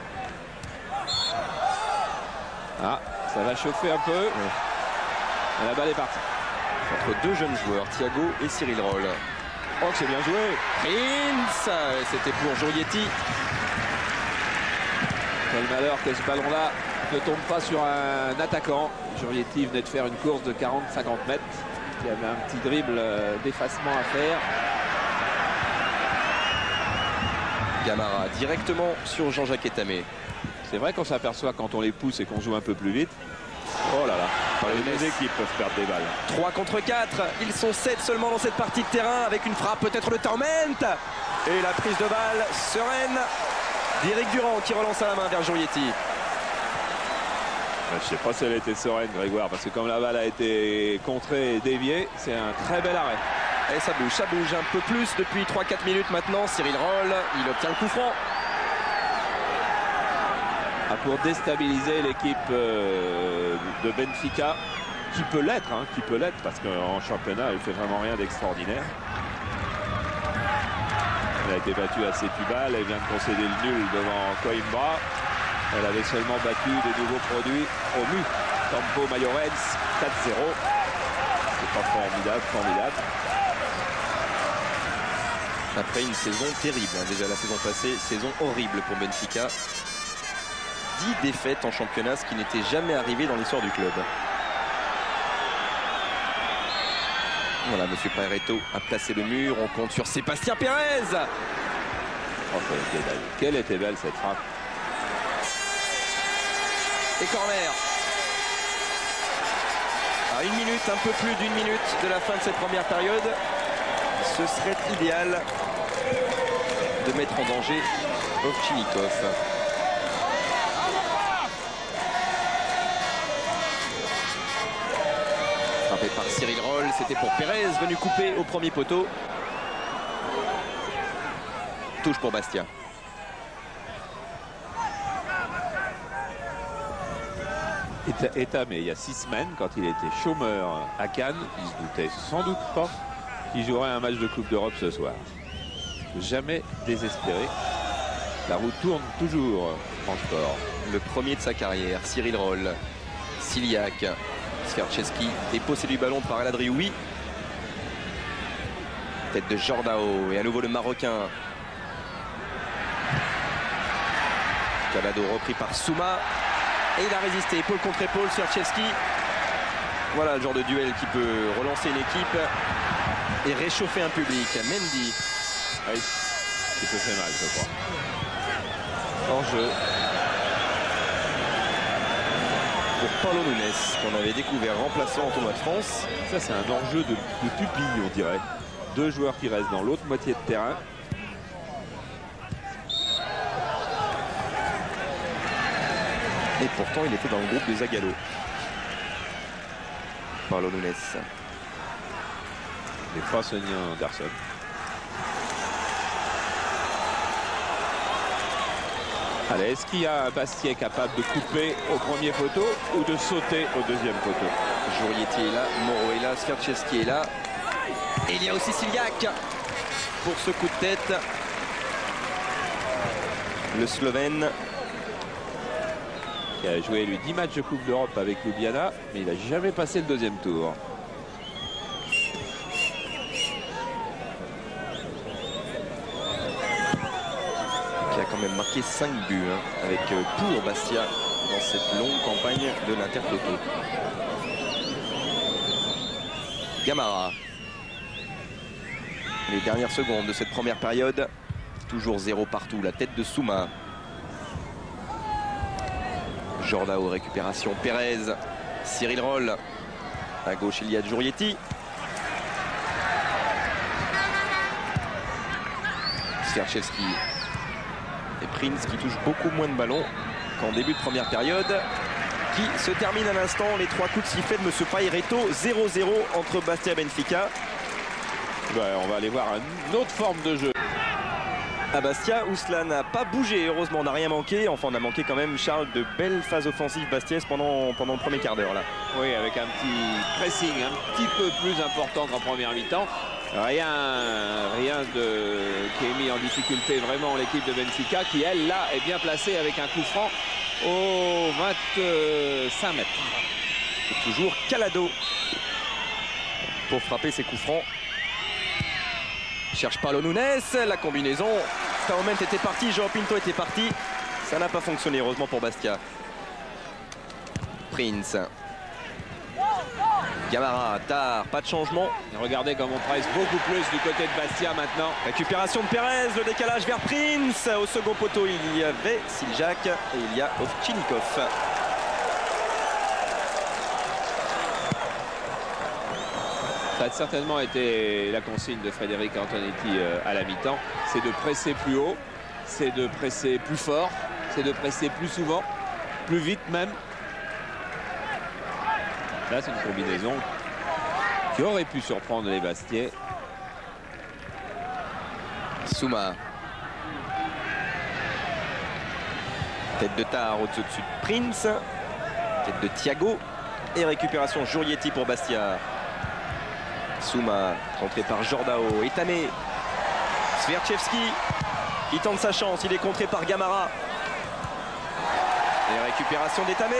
Ah, Ça va chauffer un peu. Et la balle est partie. Entre deux jeunes joueurs, Thiago et Cyril Roll. Oh, c'est bien joué. Prince, c'était pour Jurietti. Quel malheur que ce ballon-là ne tombe pas sur un attaquant. Jurietti venait de faire une course de 40-50 mètres. Il y avait un petit dribble d'effacement à faire. Gamara directement sur Jean-Jacques Etamé. C'est vrai qu'on s'aperçoit quand on les pousse et qu'on joue un peu plus vite. Oh là là, les deux équipes peuvent perdre des balles. 3 contre 4, ils sont 7 seulement dans cette partie de terrain avec une frappe peut-être de Torment. Et la prise de balle sereine d'Éric Durand qui relance à la main vers Jurietti. Je ne sais pas si elle était sereine, Grégoire, parce que comme la balle a été contrée et déviée, c'est un très bel arrêt. Et ça bouge un peu plus depuis 3-4 minutes maintenant. Cyril Roll, il obtient le coup franc. Pour déstabiliser l'équipe de Benfica, qui peut l'être, parce qu'en championnat, elle fait vraiment rien d'extraordinaire. Elle a été battue à Setúbal, elle vient de concéder le nul devant Coimbra. Elle avait seulement battu des nouveaux produits au MU. Campo Mayorens, 4-0. C'est pas formidable. Après une saison terrible, déjà la saison passée, saison horrible pour Benfica. 10 défaites en championnat, ce qui n'était jamais arrivé dans l'histoire du club. Voilà, monsieur Pareto a placé le mur, on compte sur Sébastien Pérez. Oh, quelle était belle cette frappe. Et corner. À une minute, un peu plus d'une minute de la fin de cette première période, ce serait idéal de mettre en danger Ovtchinnikov. Frappé par Cyril Roll, c'était pour Pérez, venu couper au premier poteau. Touche pour Bastia. Mais il y a 6 semaines, quand il était chômeur à Cannes, il se doutait sans doute pas qu'il jouerait un match de Coupe d'Europe ce soir. Jamais désespéré. La roue tourne toujours en sport. Le premier de sa carrière, Cyril Roll, Siliak, Svercheski, déposé du ballon par El Adrioui. Tête de Jordao et à nouveau le Marocain. Cabado repris par Souma. Et il a résisté, épaule contre épaule, Svercheski. Voilà le genre de duel qui peut relancer une équipe et réchauffer un public. Mendy. Oui, il se fait mal, je crois. En jeu. Pour Paulo Nunes, qu'on avait découvert remplaçant en tournoi de France. Ça, c'est un enjeu de pupille, on dirait. 2 joueurs qui restent dans l'autre moitié de terrain. Et pourtant, il était dans le groupe de Zagallo. Paulo Nunes. Et pas Sonny Anderson. Allez, est-ce qu'il y a un Bastia capable de couper au premier poteau ou de sauter au deuxième poteau? Jurietti est là, Moro est là, Svercheski est là. Et il y a aussi Siliak pour ce coup de tête. Le Slovène. Qui a joué lui 10 matchs de Coupe d'Europe avec Ljubljana, mais il n'a jamais passé le deuxième tour. Qui a quand même marqué 5 buts avec pour Bastia dans cette longue campagne de l'Intertoto. Gamara. Les dernières secondes de cette première période. Toujours 0 partout. La tête de Souma. Jordao, récupération, Pérez, Cyril Roll, à gauche il y a Jurietti. Svercheski et Prince qui touche beaucoup moins de ballons qu'en début de première période, qui se termine à l'instant. Les 3 coups de sifflet de M. Paillereto, 0-0 entre Bastia et Benfica. On va aller voir une autre forme de jeu. À Bastia, où cela n'a pas bougé, heureusement on n'a rien manqué. Enfin on a manqué quand même, Charles, de belles phases offensives bastiaises pendant le premier quart d'heure là. Oui, avec un petit pressing un petit peu plus important qu'en première mi-temps. Rien qui est mis en difficulté vraiment l'équipe de Benfica, qui elle là est bien placée avec un coup franc au 25 mètres. Et toujours Calado pour frapper ses coups francs. Cherche Paulo Nunes, la combinaison. Taument était parti, João Pinto était parti. Ça n'a pas fonctionné, heureusement pour Bastia. Prince. Gamara, tard, pas de changement. Et regardez comme on presse beaucoup plus du côté de Bastia maintenant. Récupération de Pérez, le décalage vers Prince. Au second poteau, il y avait Siljak et il y a Ovtchinikov. Ça a certainement été la consigne de Frédéric Antonetti à la mi-temps. C'est de presser plus haut, c'est de presser plus fort, c'est de presser plus souvent, plus vite même. Là, c'est une combinaison qui aurait pu surprendre les Bastiais. Souma. Tête de Tard au-dessus de Prince. Tête de Thiago. Et récupération Jurietti pour Bastia. Souma, contré par Jordao. Etame. Sverchevski qui tente sa chance. Il est contré par Gamara. Et récupération d'Etame.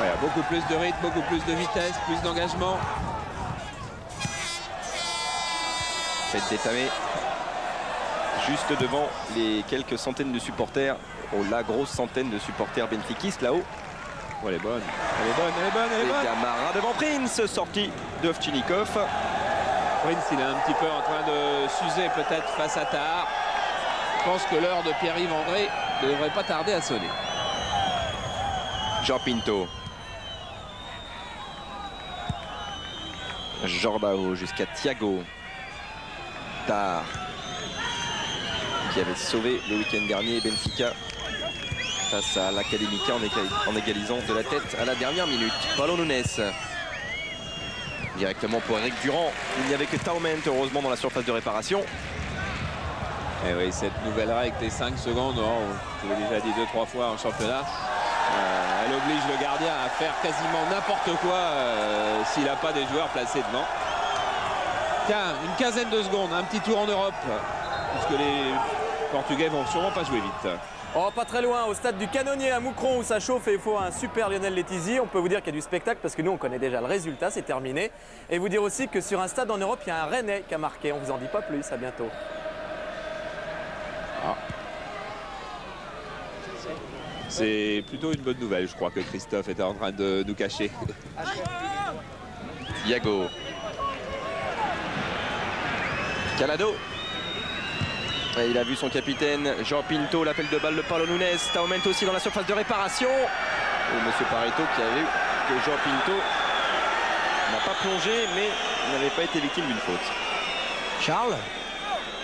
Ouais, beaucoup plus de rythme, beaucoup plus de vitesse, plus d'engagement. Tête d'Etame. Juste devant les quelques centaines de supporters. Oh, la grosse centaine de supporters benfiquistes là-haut. Oh, elle est bonne, elle est bonne, elle est bonne, elle est bonne. Et Gamara devant Prince, sortie de Ovtchinikov. Prince, il est un petit peu en train de s'user peut-être face à Tahar. Je pense que l'heure de Pierre-Yves André ne devrait pas tarder à sonner. João Pinto. Jordao jusqu'à Thiago. Tard. Qui avait sauvé le week-end dernier Benfica face à l'Académica en égalisant de la tête à la dernière minute. Paulo Nunes. Directement pour Eric Durand. Il n'y avait que Taument heureusement dans la surface de réparation. Et oui, cette nouvelle règle des 5 secondes, je l'ai déjà dit 2-3 fois en championnat, elle oblige le gardien à faire quasiment n'importe quoi s'il n'a pas des joueurs placés devant. Tiens, une quinzaine de secondes, un petit tour en Europe, puisque les Portugais vont sûrement pas jouer vite. Oh, pas très loin, au stade du Canonnier à Moucron où ça chauffe et il faut un super Lionel Letizy. On peut vous dire qu'il y a du spectacle parce que nous on connaît déjà le résultat, c'est terminé. Et vous dire aussi que sur un stade en Europe, il y a un Rennais qui a marqué. On vous en dit pas plus, à bientôt. Ah. C'est plutôt une bonne nouvelle, je crois que Christophe était en train de nous cacher. Thiago. Calado. Et il a vu son capitaine João Pinto, l'appel de balle de Paulo Nunes. Taument aussi dans la surface de réparation. Et monsieur Pareto qui a vu que João Pinto n'a pas plongé mais n'avait pas été victime d'une faute. Charles?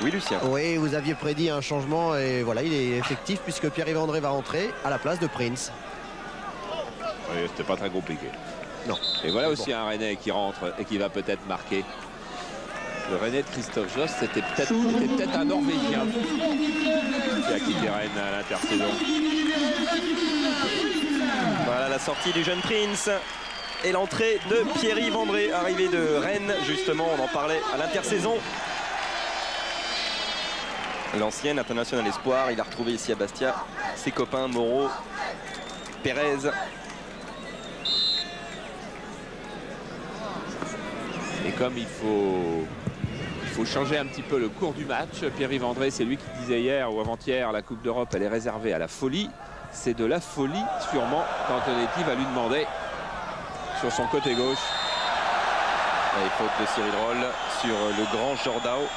Oui Lucien. Oui, vous aviez prédit un changement et voilà, il est effectif puisque Pierre-Yves André va rentrer à la place de Prince. Oui, c'était pas très compliqué. Non. Et voilà aussi un Rennais qui rentre et qui va peut-être marquer. Le Rennais de Christophe Jost, c'était peut-être un Norvégien qui a quitté Rennes à l'intersaison. Voilà la sortie du jeune Prince et l'entrée de Pierre-Yves André, arrivé de Rennes, justement, on en parlait à l'intersaison. L'ancien international espoir, il a retrouvé ici à Bastia ses copains Moreau, Pérez. Et comme il faut changer un petit peu le cours du match, Pierre-Yves André, c'est lui qui disait hier ou avant-hier, la Coupe d'Europe, elle est réservée à la folie. C'est de la folie, sûrement, qu'Antonetti va lui demander sur son côté gauche. Et faute de Cyril Roll sur le grand Jordao.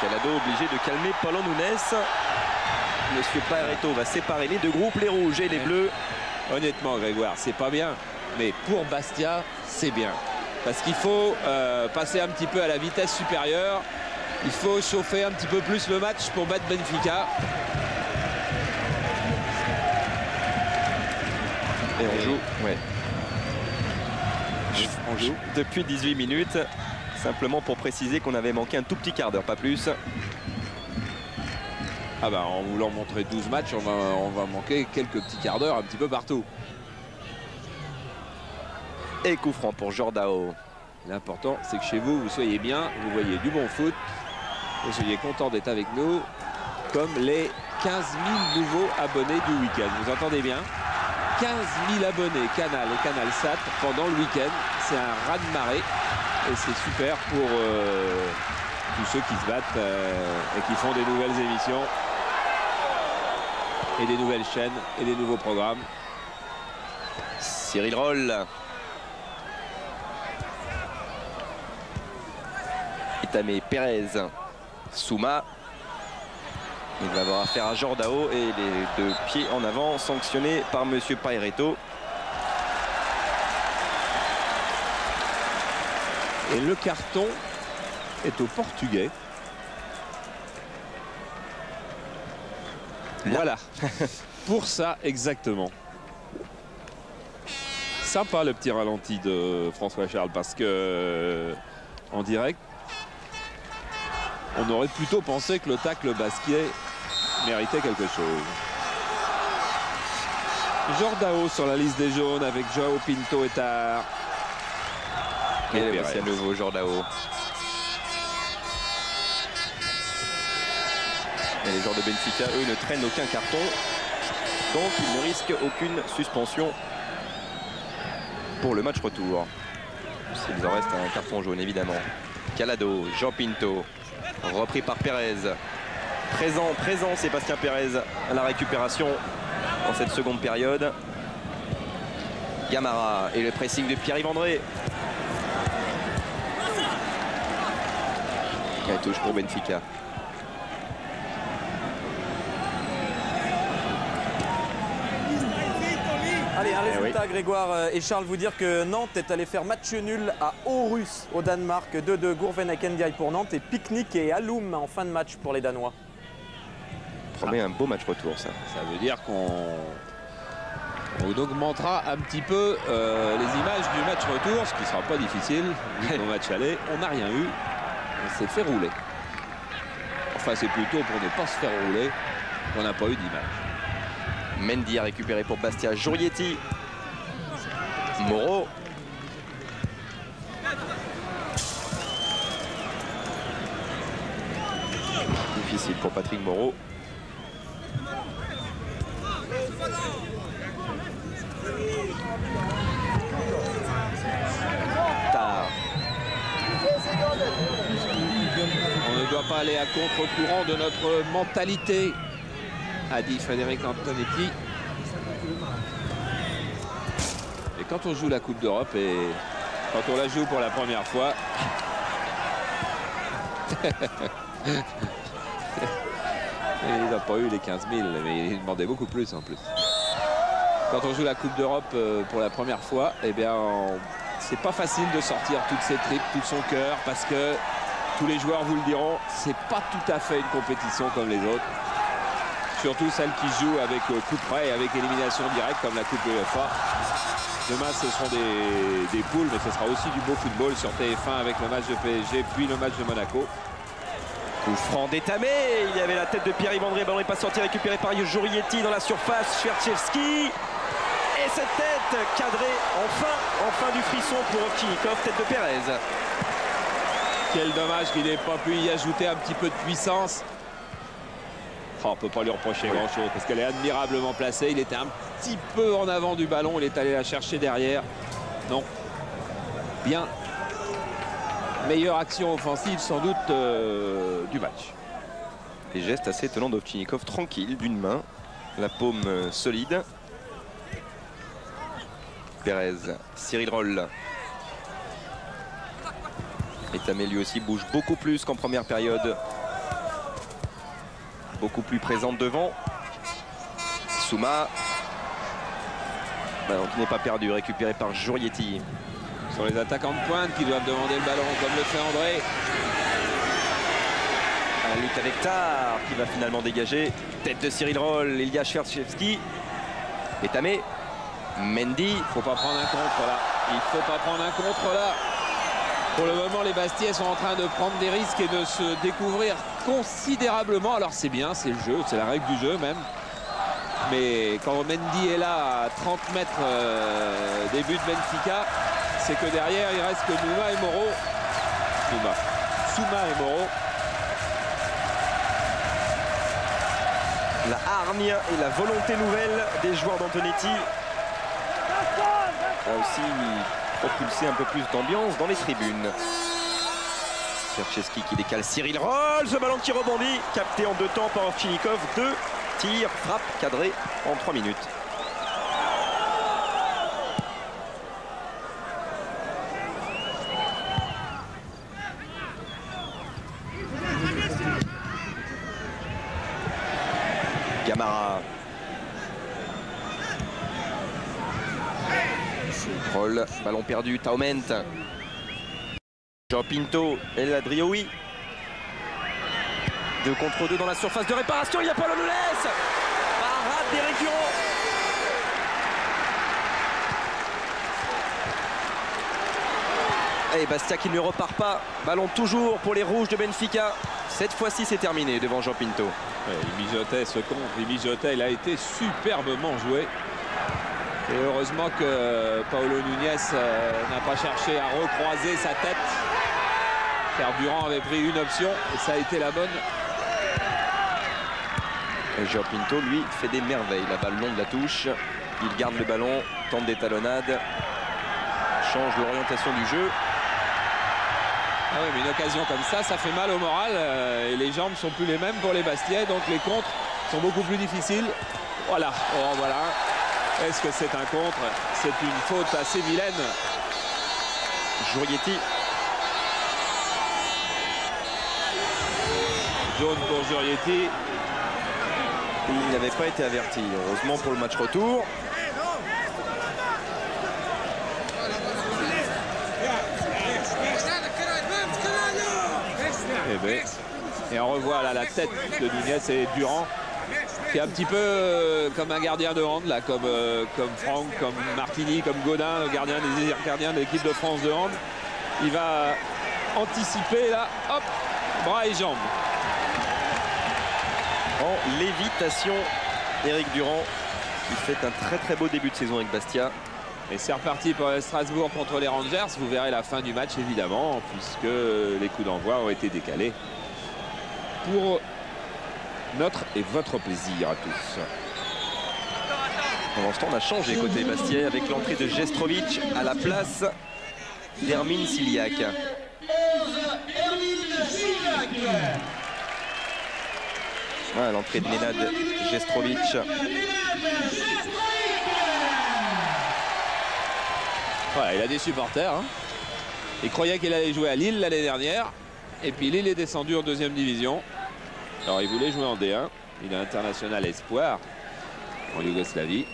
Calado obligé de calmer Paulo Nunes. Monsieur Pareto va séparer les deux groupes, les rouges et les bleus. Honnêtement, Grégoire, c'est pas bien. Mais pour Bastia, c'est bien. Parce qu'il faut passer un petit peu à la vitesse supérieure. Il faut chauffer un petit peu plus le match pour battre Benfica. Et on joue. Ouais. On joue. Depuis 18 minutes. Simplement pour préciser qu'on avait manqué un tout petit quart d'heure, pas plus. Ah bah en voulant montrer 12 matchs, on va manquer quelques petits quarts d'heure un petit peu partout. Et coup franc pour Jordao. L'important, c'est que chez vous, vous soyez bien, vous voyez du bon foot, vous soyez content d'être avec nous, comme les 15 000 nouveaux abonnés du week-end. Vous entendez bien? 15 000 abonnés Canal et Canal Sat pendant le week-end. C'est un raz-de-marée et c'est super pour tous ceux qui se battent et qui font des nouvelles émissions et des nouvelles chaînes et des nouveaux programmes. Cyril Roll. Itame Pérez. Souma. Il va avoir affaire à Jordao et les 2 pieds en avant sanctionnés par monsieur Paireto. Et le carton est au Portugais. Voilà. Pour ça, exactement. Sympa le petit ralenti de François Charles parce que en direct, on aurait plutôt pensé que le tacle Basquiat méritait quelque chose. Jordao sur la liste des jaunes avec Joao Pinto et Tar. Et c'est à nouveau Jordao. Et les joueurs de Benfica, eux, ne traînent aucun carton. Donc ils ne risquent aucune suspension pour le match retour. S'il en reste un carton jaune, évidemment. Calado, Joao Pinto. Repris par Pérez. Présent Sébastien Pérez à la récupération en cette seconde période. Gamara et le pressing de Pierre-Yves André. Et touche pour Benfica. Allez, un résultat, Grégoire et Charles, vous dire que Nantes est allé faire match nul à Aarhus au Danemark. 2-2, Gourvenek Ndiaye pour Nantes et Picnic et Alum en fin de match pour les Danois. Promet un beau match retour, ça. Ça veut dire qu'on augmentera un petit peu les images du match retour, ce qui ne sera pas difficile. Vu qu'au match aller, on n'a rien eu. On s'est fait rouler. Enfin, c'est plutôt pour ne pas se faire rouler qu'on n'a pas eu d'image. Mendy a récupéré pour Bastia. Jurietti. Moreau. Difficile pour Patrick Moreau. Tard. On ne doit pas aller à contre-courant de notre mentalité, a dit Frédéric Antonetti. Et quand on joue la Coupe d'Europe et quand on la joue pour la première fois, il n'a pas eu les 15 000, mais il demandait beaucoup plus en plus. Quand on joue la Coupe d'Europe pour la première fois, eh bien, c'est pas facile de sortir toutes ses tripes, tout son cœur, parce que tous les joueurs vous le diront, c'est pas tout à fait une compétition comme les autres. Surtout celles qui jouent avec coup près et avec élimination directe comme la Coupe UEFA. Demain ce seront des poules, mais ce sera aussi du beau football sur TF1 avec le match de PSG puis le match de Monaco. Coup franc d'Etame, il y avait la tête de Pierre-Yves André, ballon n'est pas sorti, récupéré par Jurietti dans la surface, Schwertchevski. Et cette tête cadrée, enfin du frisson pour Ovtchinikov, tête de Pérez. Quel dommage qu'il n'ait pas pu y ajouter un petit peu de puissance. Oh, on ne peut pas lui reprocher grand-chose parce qu'elle est admirablement placée. Il était un petit peu en avant du ballon. Il est allé la chercher derrière. Non. Bien. Meilleure action offensive sans doute du match. Les gestes assez étonnants d'Ovtchinikov, tranquille, d'une main. La paume solide. Pérez, Cyril Roll. Etame lui aussi bouge beaucoup plus qu'en première période. Beaucoup plus présente devant. Souma. Ballon qui n'est pas perdu, récupéré par Jurietti. Sur les attaquants de pointe qui doivent demander le ballon comme le fait André. La lutte avec Tar qui va finalement dégager. Tête de Cyril Roll, Ilya Schwertchevski. Etame. Mendy. Il ne faut pas prendre un contre là. Il ne faut pas prendre un contre là. Pour le moment, les Bastiais sont en train de prendre des risques et de se découvrir considérablement. Alors c'est bien, c'est le jeu, c'est la règle du jeu même. Mais quand Mendy est là à 30 mètres des buts de Benfica, c'est que derrière, il reste que Souma et Moro. La hargne et la volonté nouvelle des joueurs d'Antonetti a aussi propulsé un peu plus d'ambiance dans les tribunes. Chercheski qui décale Cyril Roll, ce ballon qui rebondit, capté en 2 temps par Ovchinnikov. 2 tirs, frappe cadrée en 3 minutes. Gamara. Roll, ballon perdu, Taument. Jean Pinto, El Adrioui. 2 contre 2 dans la surface de réparation, il y a Paulo Nunes. Parade d'Éric Durand. Et Bastia qui ne repart pas. Ballon toujours pour les rouges de Benfica. Cette fois-ci, c'est terminé devant Jean Pinto. Ouais, il mijotait ce contre, il a été superbement joué. Et heureusement que Paulo Nunes n'a pas cherché à recroiser sa tête. Car Durand avait pris une option et ça a été la bonne. Et Jean Pinto, lui, fait des merveilles. La balle long de la touche. Il garde le ballon, tente des talonnades. Change l'orientation du jeu. Ah oui, mais une occasion comme ça fait mal au moral. Et les jambes sont plus les mêmes pour les Bastiais. Donc les contres sont beaucoup plus difficiles. Voilà. Oh, voilà. Est-ce que c'est un contre? C'est une faute assez vilaine. Jurietti. Jaune pour Jurietti. Il n'avait pas été averti. Heureusement pour le match retour. Et on revoit là la tête de Nunes et Durand, qui est un petit peu comme un gardien de hand, là, comme Franck, comme Martini, comme Godin, le gardien de l'équipe de France de hand. Il va anticiper là, hop, bras et jambes. En lévitation, Éric Durand, qui fait un très très beau début de saison avec Bastia. Et c'est reparti pour Strasbourg contre les Rangers. Vous verrez la fin du match évidemment, puisque les coups d'envoi ont été décalés. Pour notre et votre plaisir à tous. Pendant ce temps, on a changé côté Bastia avec l'entrée de Jestrovic à la place d'Hermine Siliak. Voilà, l'entrée de Nenad Jestrovic. Voilà, il a des supporters. Hein. Il croyait qu'il allait jouer à Lille l'année dernière. Et puis Lille est descendu en 2e division. Alors il voulait jouer en D1. Il est international espoir en Yougoslavie.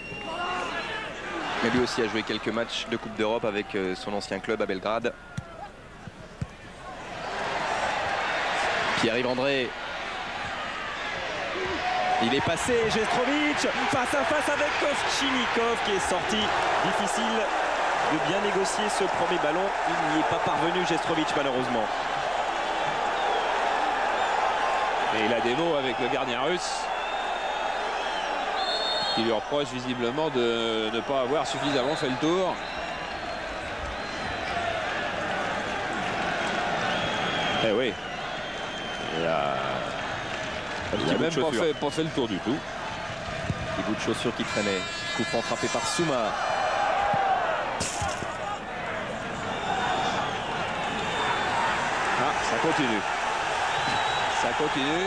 Mais lui aussi a joué quelques matchs de Coupe d'Europe avec son ancien club à Belgrade. Pierre-Yves André. Il est passé, Jestrovic face à face avec Ovchinnikov qui est sorti. Difficile de bien négocier ce premier ballon. Il n'y est pas parvenu, Jestrovic, malheureusement. Et il a des mots avec le gardien russe qui lui reproche visiblement de ne pas avoir suffisamment fait le tour. Eh oui. Il a même pas fait le tour du tout. Des bouts de chaussures qui traînaient. Coup franc frappé par Souma. Ah, ça continue. Ça continue.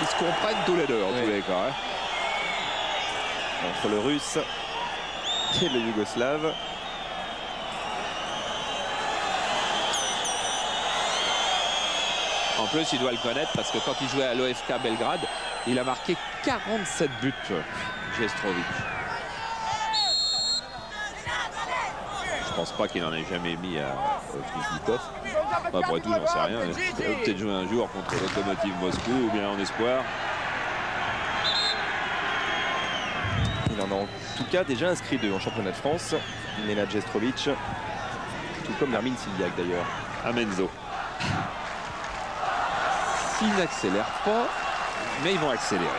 Ils se comprennent tous les deux en tous les cas. Hein. Entre le russe et le yougoslave. En plus, il doit le connaître parce que quand il jouait à l'OFK Belgrade, il a marqué 47 buts, Jestrovic. Je pense pas qu'il en ait jamais mis à Ovchinnikov. Après tout, j'en sais rien. Il a peut-être joué un jour contre Lokomotiv Moscou ou bien en espoir. Il en a en tout cas déjà inscrit 2 en championnat de France. Nenad Jestrovic. tout comme Hermine Silliac d'ailleurs. Amenzo. S'ils n'accélèrent pas, mais ils vont accélérer.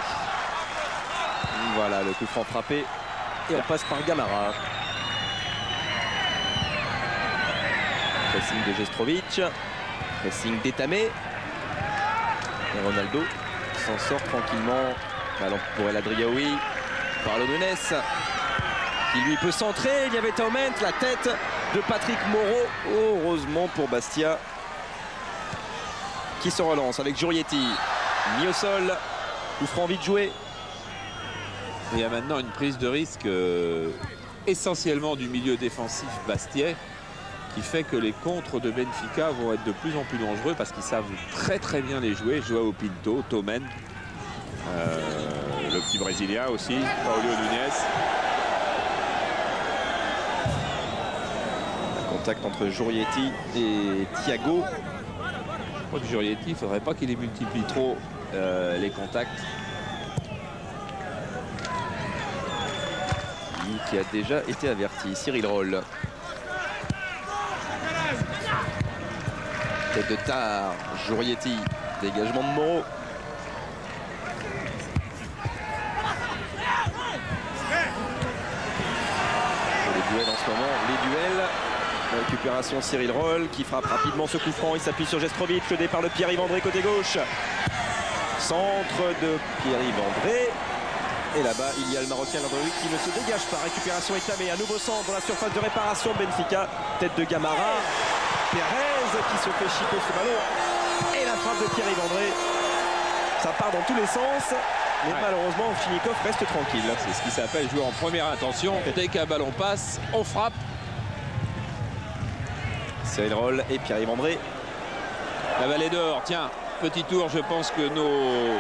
Voilà le coup franc frappé. Et on passe par Gamara. Pressing de Jestrovic. Pressing d'Etamé. Et Ronaldo s'en sort tranquillement. Ballon pour El Adriaoui. Par Nunes. Qui lui peut centrer. Il y avait Taument. La tête de Patrick Moreau. Heureusement pour Bastia. Qui se relance avec Jurietti. Mis au sol. Coup franc vite joué. Il y a maintenant une prise de risque essentiellement du milieu défensif bastiais qui fait que les contres de Benfica vont être de plus en plus dangereux parce qu'ils savent très très bien les jouer. Joao Pinto, Tomen, le petit Brésilien aussi, Paulo Nunes. Un contact entre Jurietti et Thiago. Je crois que Jurietti, il ne faudrait pas qu'il les multiplie trop les contacts. Qui a déjà été averti. Cyril Roll. Tête de Tard. Jurietti. Dégagement de Moreau. Les duels en ce moment. Les duels. Récupération Cyril Roll qui frappe rapidement ce coup franc. Il s'appuie sur Jestrovic. Le départ de Pierre-Yves André côté gauche. Centre de Pierre-Yves André. Et là-bas, il y a le Marocain Landreluc qui ne se dégage pas. Récupération Etamé, un nouveau centre dans la surface de réparation de Benfica. Tête de Gamara. Pérez qui se fait chipper ce ballon. Et la frappe de Pierre-Yves André. Ça part dans tous les sens. Mais malheureusement, Finikov reste tranquille. C'est ce qui s'appelle jouer en première intention. Dès qu'un ballon passe, on frappe. Cyril Roll et Pierre-Yves André. La vallée d'or, tiens, petit tour, je pense que nos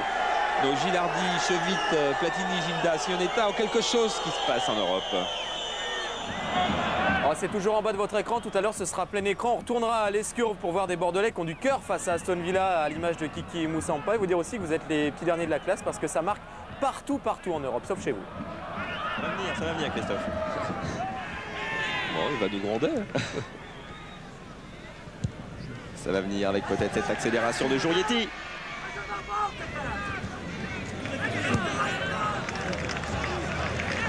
Gilardi, Chevit, Platini, Gilda, Sionetta ont quelque chose qui se passe en Europe. Oh, c'est toujours en bas de votre écran. Tout à l'heure, ce sera plein écran. On retournera à l'Escurve pour voir des Bordelais qui ont du cœur face à Aston Villa, à l'image de Kiki Moussampa. Et vous dire aussi que vous êtes les petits derniers de la classe parce que ça marque partout en Europe, sauf chez vous. Ça va venir, Christophe. Bon, il va nous gronder. Ça va venir avec peut-être cette accélération de Jurietti.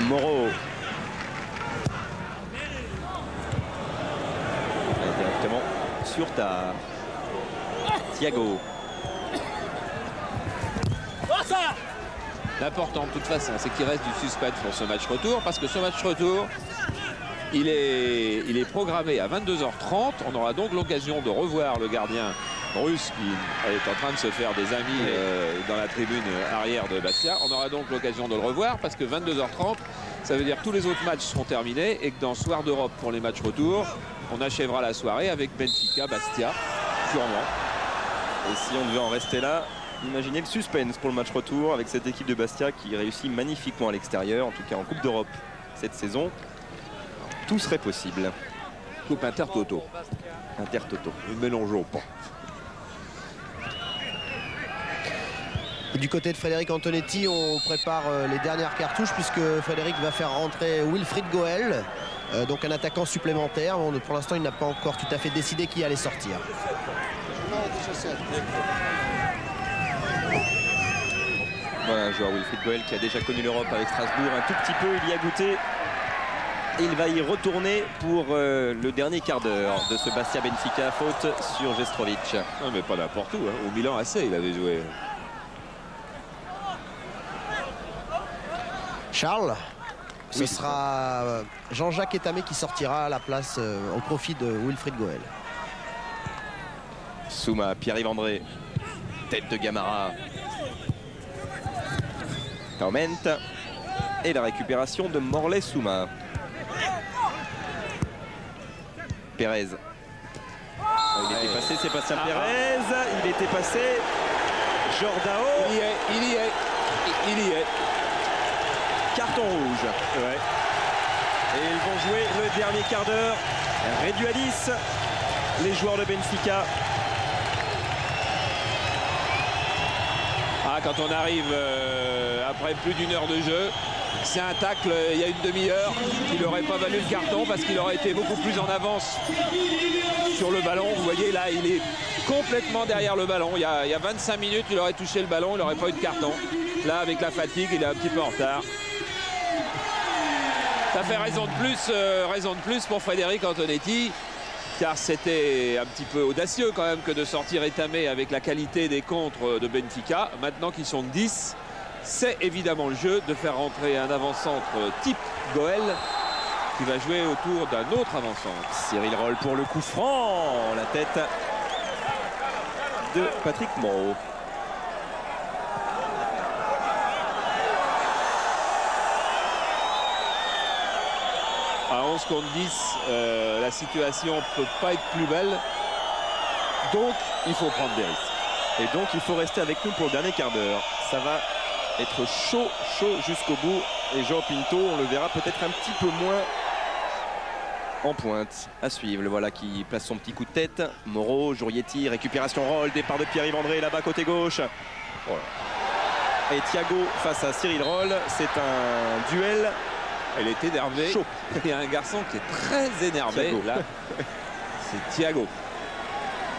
Moreau. Directement sur Tard. Thiago. L'important de toute façon, c'est qu'il reste du suspense pour ce match retour, parce que ce match retour, il est programmé à 22h30. On aura donc l'occasion de revoir le gardien russe qui est en train de se faire des amis dans la tribune arrière de Bastia. On aura donc l'occasion de le revoir parce que 22h30, ça veut dire que tous les autres matchs seront terminés et que dans Soir d'Europe pour les matchs retour, on achèvera la soirée avec Benfica, Bastia, sûrement. Et si on devait en rester là, imaginez le suspense pour le match retour avec cette équipe de Bastia qui réussit magnifiquement à l'extérieur, en tout cas en Coupe d'Europe cette saison. Tout serait possible. Coupe Intertoto. Intertoto. Ne mélangeons pas. Et du côté de Frédéric Antonetti, on prépare les dernières cartouches puisque Frédéric va faire rentrer Wilfried Goel, donc un attaquant supplémentaire. Pour l'instant, il n'a pas encore tout à fait décidé qui allait sortir. Voilà un joueur Wilfried Goel qui a déjà connu l'Europe avec Strasbourg un tout petit peu, il y a goûté. Et il va y retourner pour le dernier quart d'heure de ce Bastia Benfica, faute sur Jestrovic. Non mais pas n'importe où, hein. Au Milan AC il avait joué. Charles, ce sera Jean-Jacques Etamé qui sortira à la place au profit de Wilfried Goel. Souma, Pierre-Yves André, tête de Gamara. Taument et la récupération de Morlaix Souma. Pérez. Il était passé, Sébastien Pérez. Il était passé. Jordao. Il y est. Carton rouge. Ouais. Et ils vont jouer le dernier quart d'heure. Réduit à 10. Les joueurs de Benfica. Ah, quand on arrive après plus d'une heure de jeu, C'est un tacle il y a une demi-heure qui n'aurait pas valu le carton parce qu'il aurait été beaucoup plus en avance sur le ballon. Vous voyez là, il est complètement derrière le ballon. Il y a 25 minutes, il aurait touché le ballon, il n'aurait pas eu de carton. Là, avec la fatigue, il est un petit peu en retard. Ça fait raison de plus pour Frédéric Antonetti, car c'était un petit peu audacieux quand même que de sortir étamé avec la qualité des contres de Benfica. Maintenant qu'ils sont 10, c'est évidemment le jeu de faire rentrer un avant-centre type Goël qui va jouer autour d'un autre avant-centre. Cyril Roll pour le coup franc, la tête de Patrick Moreau. À 11 contre 10, la situation ne peut pas être plus belle. Donc, il faut prendre des risques. Et donc, il faut rester avec nous pour le dernier quart d'heure. Ça va être chaud jusqu'au bout. Et João Pinto, on le verra peut-être un petit peu moins en pointe. À suivre, le voilà qui place son petit coup de tête. Moreau, Jurietti, récupération Roll, départ de Pierre-Yves André là-bas côté gauche. Voilà. Et Thiago face à Cyril Roll, c'est un duel. Il est énervé. Chaud. Il y a un garçon qui est très énervé. Thiago. Là, c'est Thiago.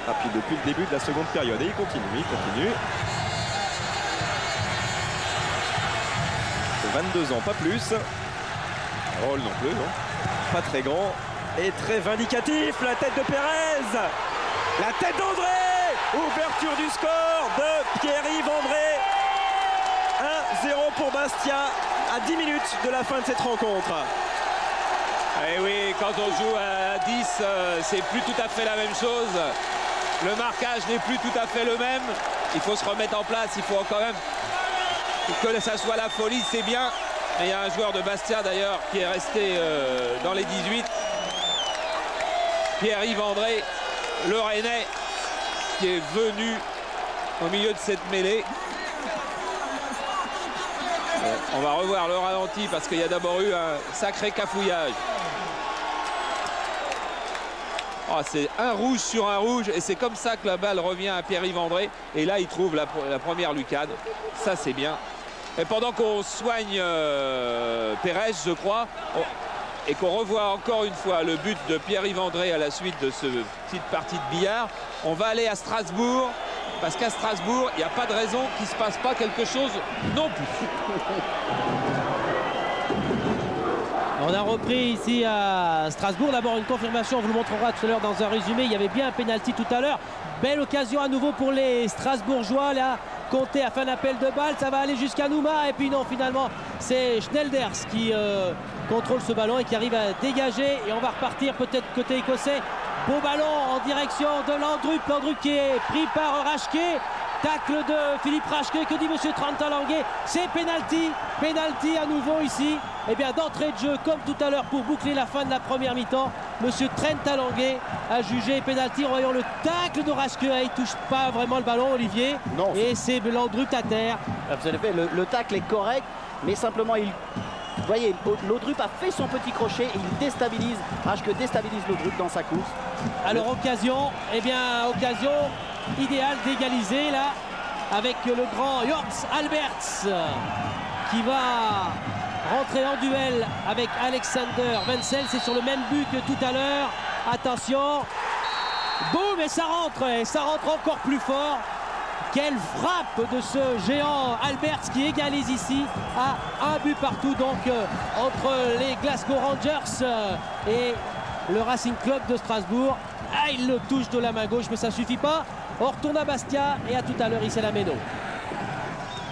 Ah, puis depuis le début de la seconde période. Et il continue. 22 ans, pas plus. Roll non plus, non? Pas très grand. Et très vindicatif, la tête de Pérez. La tête d'André. Ouverture du score de Pierre-Yves André. 1-0 pour Bastia à 10 minutes de la fin de cette rencontre. Et oui, quand on joue à 10, c'est plus tout à fait la même chose. Le marquage n'est plus tout à fait le même. Il faut se remettre en place. Il faut quand même que ça soit la folie, c'est bien. Mais il y a un joueur de Bastia d'ailleurs qui est resté dans les 18. Pierre-Yves André, le Rennais, qui est venu au milieu de cette mêlée. On va revoir le ralenti parce qu'il y a d'abord eu un sacré cafouillage. Oh, c'est un rouge sur un rouge et c'est comme ça que la balle revient à Pierre-Yves André. Et là, il trouve la première lucarne. Ça, c'est bien. Et pendant qu'on soigne Pérez, je crois, et qu'on revoit encore une fois le but de Pierre-Yves André à la suite de cette petite partie de billard, on va aller à Strasbourg. Parce qu'à Strasbourg, il n'y a pas de raison qu'il ne se passe pas quelque chose non plus. On a repris ici à Strasbourg. D'abord une confirmation, on vous le montrera tout à l'heure dans un résumé. Il y avait bien un pénalty tout à l'heure. Belle occasion à nouveau pour les Strasbourgeois. Là, Conté a fait un appel de balle. Ça va aller jusqu'à Nouma. Et puis non, finalement, c'est Schnelders qui contrôle ce ballon et qui arrive à dégager. Et on va repartir peut-être côté écossais. Beau ballon en direction de Landrup. Landrup qui est pris par Raschke. Tacle de Philippe Raschke. Que dit monsieur Trent Allenguet? C'est penalty. Penalty à nouveau ici. Et bien d'entrée de jeu comme tout à l'heure pour boucler la fin de la première mi-temps. Monsieur Trent Allenguet a jugé penalty en voyant le tacle de Raschke. Il ne touche pas vraiment le ballon, Olivier. Non. Et c'est Landrup à terre. Vous avez fait, le tacle est correct, mais simplement vous voyez, Laudrup a fait son petit crochet et il déstabilise. Raschke déstabilise Laudrup dans sa course. Alors occasion, eh bien occasion idéale d'égaliser là avec le grand Jorts Alberts qui va rentrer en duel avec Alexander Wenzel. C'est sur le même but que tout à l'heure. Attention, boum, et ça rentre encore plus fort. Quelle frappe de ce géant Alberts qui égalise ici à un but partout donc entre les Glasgow Rangers et le Racing Club de Strasbourg. Ah, il le touche de la main gauche mais ça suffit pas. On retourne à Bastia et à tout à l'heure ici à la Méno.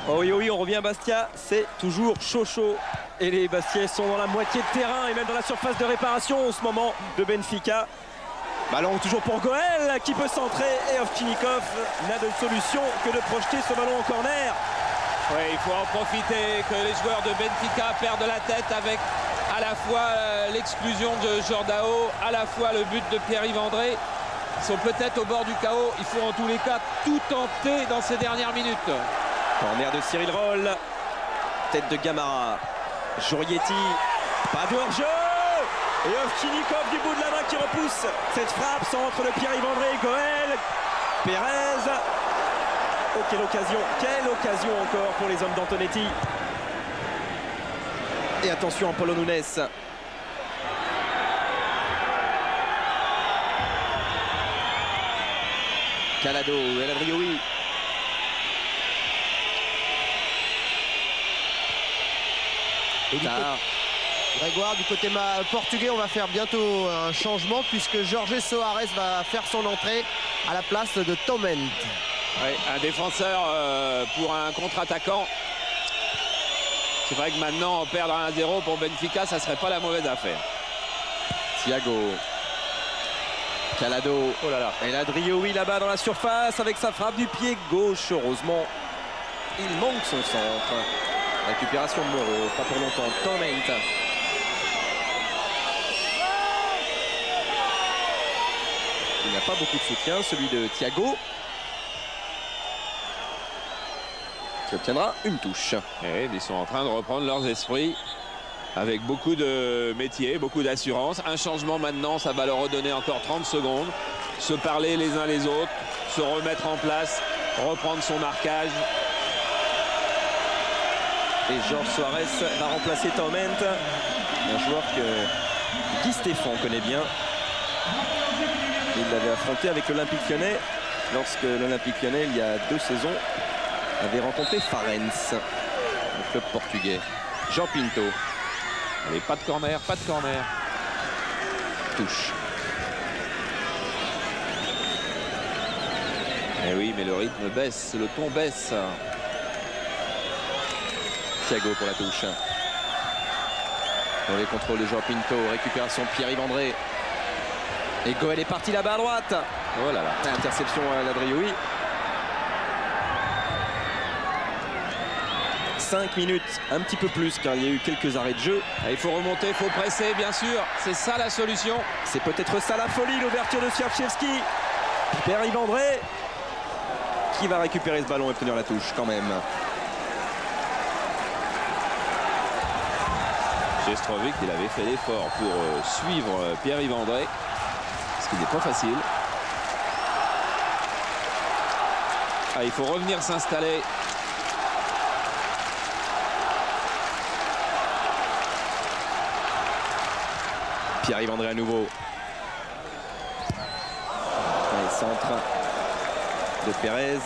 Oh oui, on revient à Bastia, c'est toujours chaud. Et les Bastiais sont dans la moitié de terrain et même dans la surface de réparation en ce moment de Benfica. Ballon toujours pour Goël qui peut centrer et Ovtchinikov n'a de solution que de projeter ce ballon en corner. Oui, il faut en profiter que les joueurs de Benfica perdent la tête avec à la fois l'exclusion de Jordao, à la fois le but de Pierre-Yves André. Ils sont peut-être au bord du chaos. Il faut en tous les cas tout tenter dans ces dernières minutes. Corner de Cyril Roll. Tête de Gamara. Jurietti. Pas de hors-jeu. Et Ovtchinikov du bout de la main qui repousse cette frappe centre de Pierre-Yves André et Goël. Pérez. Oh, quelle occasion encore pour les hommes d'Antonetti. Et attention, Paulo Nunes. Calado, El Adrioui. Grégoire, du côté portugais, on va faire bientôt un changement puisque Jorge Soares va faire son entrée à la place de Torment. Oui, un défenseur pour un contre-attaquant. C'est vrai que maintenant, perdre 1-0 pour Benfica, ça serait pas la mauvaise affaire. Thiago. Calado. Oh là là. Et El Adrioui là-bas dans la surface avec sa frappe du pied gauche. Heureusement, il manque son centre. Récupération de Moreau, pas pour longtemps. Torment. Il n'a pas beaucoup de soutien, celui de Thiago. Qui obtiendra une touche. Et ils sont en train de reprendre leurs esprits avec beaucoup de métier, beaucoup d'assurance. Un changement maintenant, ça va leur redonner encore 30 secondes. Se parler les uns les autres, se remettre en place, reprendre son marquage. Et Jorge Soares va remplacer Torment, un joueur que Guy Stéphane connaît bien. Il l'avait affronté avec l'Olympique Lyonnais lorsque l'Olympique Lyonnais, il y a 2 saisons, avait rencontré Farense, le club portugais. Jean Pinto. Allez, pas de corner, pas de corner. Touche. Eh oui, mais le rythme baisse, le ton baisse. Thiago pour la touche. Dans les contrôles de Jean Pinto, récupération de Pierre-Yves André. Et Goël est parti là-bas à droite. Oh là là. Interception à l'Adrioui. 5 minutes, un petit peu plus car il y a eu quelques arrêts de jeu. Et il faut remonter, il faut presser, bien sûr. C'est ça la solution. C'est peut-être ça la folie, l'ouverture de Sierczewski. Pierre-Yves André qui va récupérer ce ballon et obtenir la touche quand même. Jestrovic, il avait fait l'effort pour suivre Pierre-Yves André, ce qui n'est pas facile. Ah, il faut revenir s'installer. Pierre-Yves André à nouveau. Allez, centre de Pérez.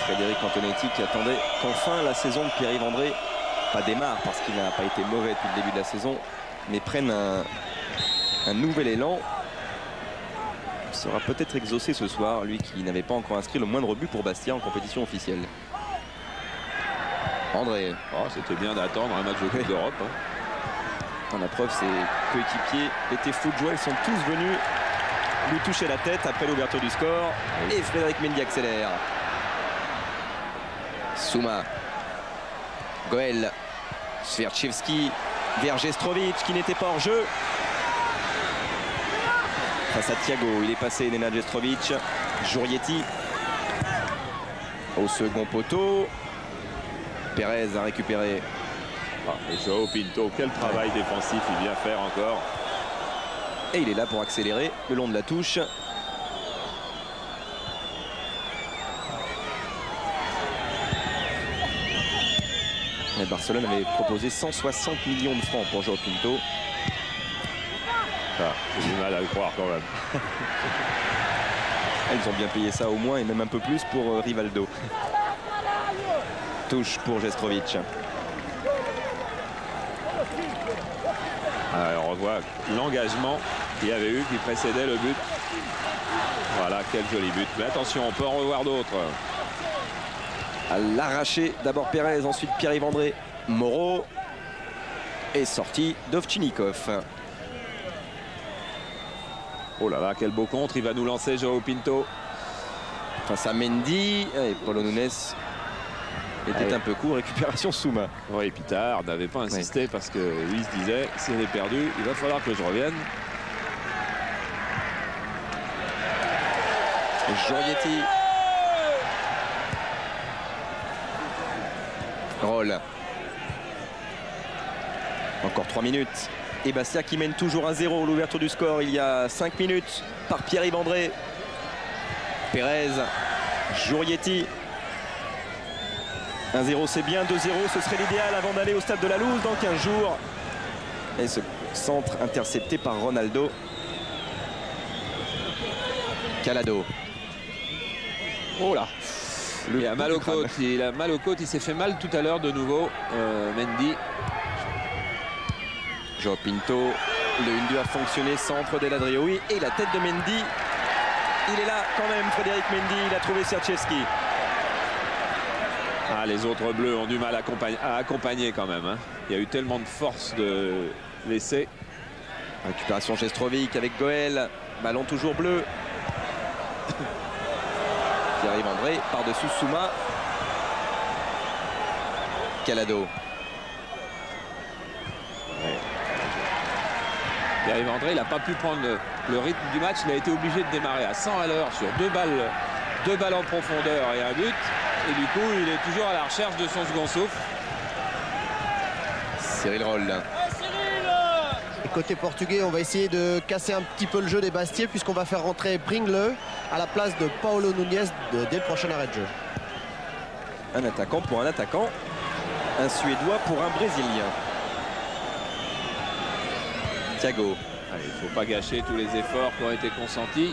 Frédéric Antonetti qui attendait qu'enfin la saison de Pierre-Yves André pas démarre parce qu'il n'a pas été mauvais depuis le début de la saison, mais prenne un nouvel élan. Il sera peut-être exaucé ce soir, lui qui n'avait pas encore inscrit le moindre but pour Bastia en compétition officielle. André. Oh, c'était bien d'attendre un match de Coupe d'Europe. Hein. La preuve, ses coéquipiers étaient fous de joie. Ils sont tous venus lui toucher la tête après l'ouverture du score. Et Frédéric Mendy accélère. Souma. Goël. Sierczewski vers Jestrovic qui n'était pas hors jeu. Face à Thiago, il est passé Nenad Jestrovic. Jurietti au second poteau. Pérez a récupéré. Ah, et Joao Pinto, quel travail défensif il vient faire encore. Et il est là pour accélérer le long de la touche. Et Barcelone avait proposé 160 millions de francs pour Joao Pinto. Ah, j'ai du mal à le croire quand même. Ils ont bien payé ça au moins et même un peu plus pour Rivaldo. Touche pour Jestrovic. Alors, on revoit l'engagement qu'il y avait eu qui précédait le but. Voilà, quel joli but. Mais attention, on peut en revoir d'autres. À l'arraché, d'abord Pérez, ensuite Pierre-Yves André. Moreau est sorti d'Ovtchinikov. Oh là là, quel beau contre. Il va nous lancer Joao Pinto. Face à Mendy. Et Paulo Nunes était un peu court. Récupération Souma. Oui, Pitard n'avait pas insisté parce que lui se disait, si elle est perdue, il va falloir que je revienne. Jurietti. Roll. Encore 3 minutes. Et Bastia qui mène toujours 1-0. L'ouverture du score il y a 5 minutes par Pierre-Yves André. Pérez, Jourietti. 1-0 c'est bien, 2-0 ce serait l'idéal avant d'aller au stade de la Louse dans 15 jours. Et ce centre intercepté par Ronaldo. Calado. Oh là, il a mal aux côtes, il s'est fait mal tout à l'heure de nouveau, Mendy. Joao Pinto, le 1-2 a fonctionné, centre d'El Adrioui et la tête de Mendy. Il est là quand même, Frédéric Mendy, il a trouvé Serchevski. Ah, les autres bleus ont du mal à accompagner quand même. Hein. Il y a eu tellement de force de l'essai. Récupération Gestrovic avec Goël, ballon toujours bleu. Pierre-Yves André par-dessus Souma. Calado. Ouais. Pierre-Yves André, il n'a pas pu prendre le rythme du match. Il a été obligé de démarrer à 100 à l'heure sur deux balles en profondeur et un but. Et du coup, il est toujours à la recherche de son second souffle. Cyril Roll. Et côté portugais, on va essayer de casser un petit peu le jeu des Bastiais puisqu'on va faire rentrer Pringle à la place de Paulo Nunes dès le prochain arrêt de jeu. Un attaquant pour un attaquant. Un Suédois pour un Brésilien. Thiago. Allez, il ne faut pas gâcher tous les efforts qui ont été consentis.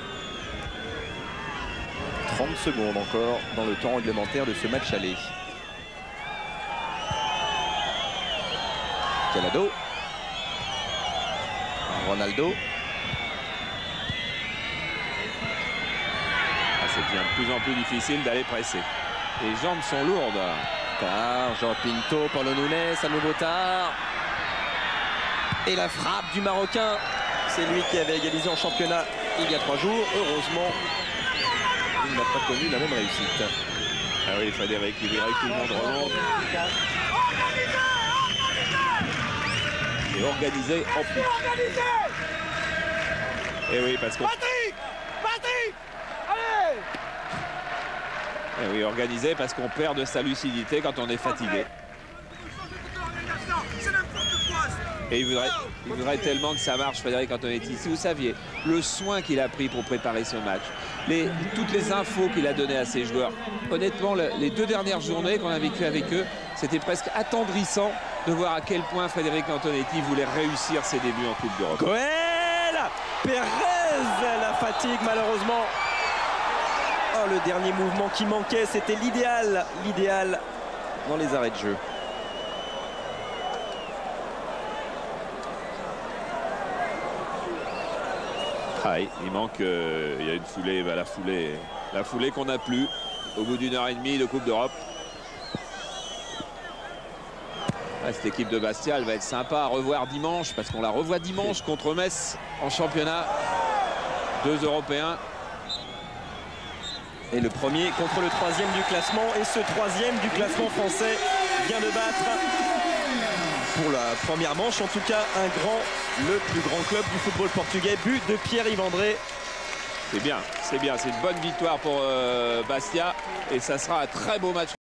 30 secondes encore dans le temps réglementaire de ce match aller. Calado. Ronaldo. Ah, ça devient de plus en plus difficile d'aller presser. Les jambes sont lourdes. Tard, Joao Pinto, Paulo Nunes, à nouveau tard. Et la frappe du Marocain. C'est lui qui avait égalisé en championnat il y a 3 jours. Heureusement, il n'a pas connu la même réussite. Ah oui, Frédéric, il dirait que tout le monde remonte. Et organisé en plus. Et oui, parce que... Patrick, allez. Et oui, organisé parce qu'on perd de sa lucidité quand on est fatigué. Et il voudrait tellement que ça marche, Frédéric Antonetti. Si vous saviez le soin qu'il a pris pour préparer ce match, toutes les infos qu'il a données à ses joueurs. Honnêtement, les 2 dernières journées qu'on a vécues avec eux, c'était presque attendrissant de voir à quel point Frédéric Antonetti voulait réussir ses débuts en Coupe d'Europe. Goël, Pérez, la fatigue malheureusement. Oh, le dernier mouvement qui manquait, c'était l'idéal dans les arrêts de jeu. Ah, il manque, il y a une foulée, la foulée qu'on n'a plus au bout d'1 heure et demie de Coupe d'Europe. Ah, cette équipe de Bastia, elle va être sympa à revoir dimanche parce qu'on la revoit dimanche contre Metz en championnat. 2 Européens. Et le premier contre le 3e du classement. Et ce 3e du classement français vient de battre, pour la première manche en tout cas, le plus grand club du football portugais. But de Pierre-Yves André. C'est bien, c'est une bonne victoire pour Bastia et ça sera un très beau match.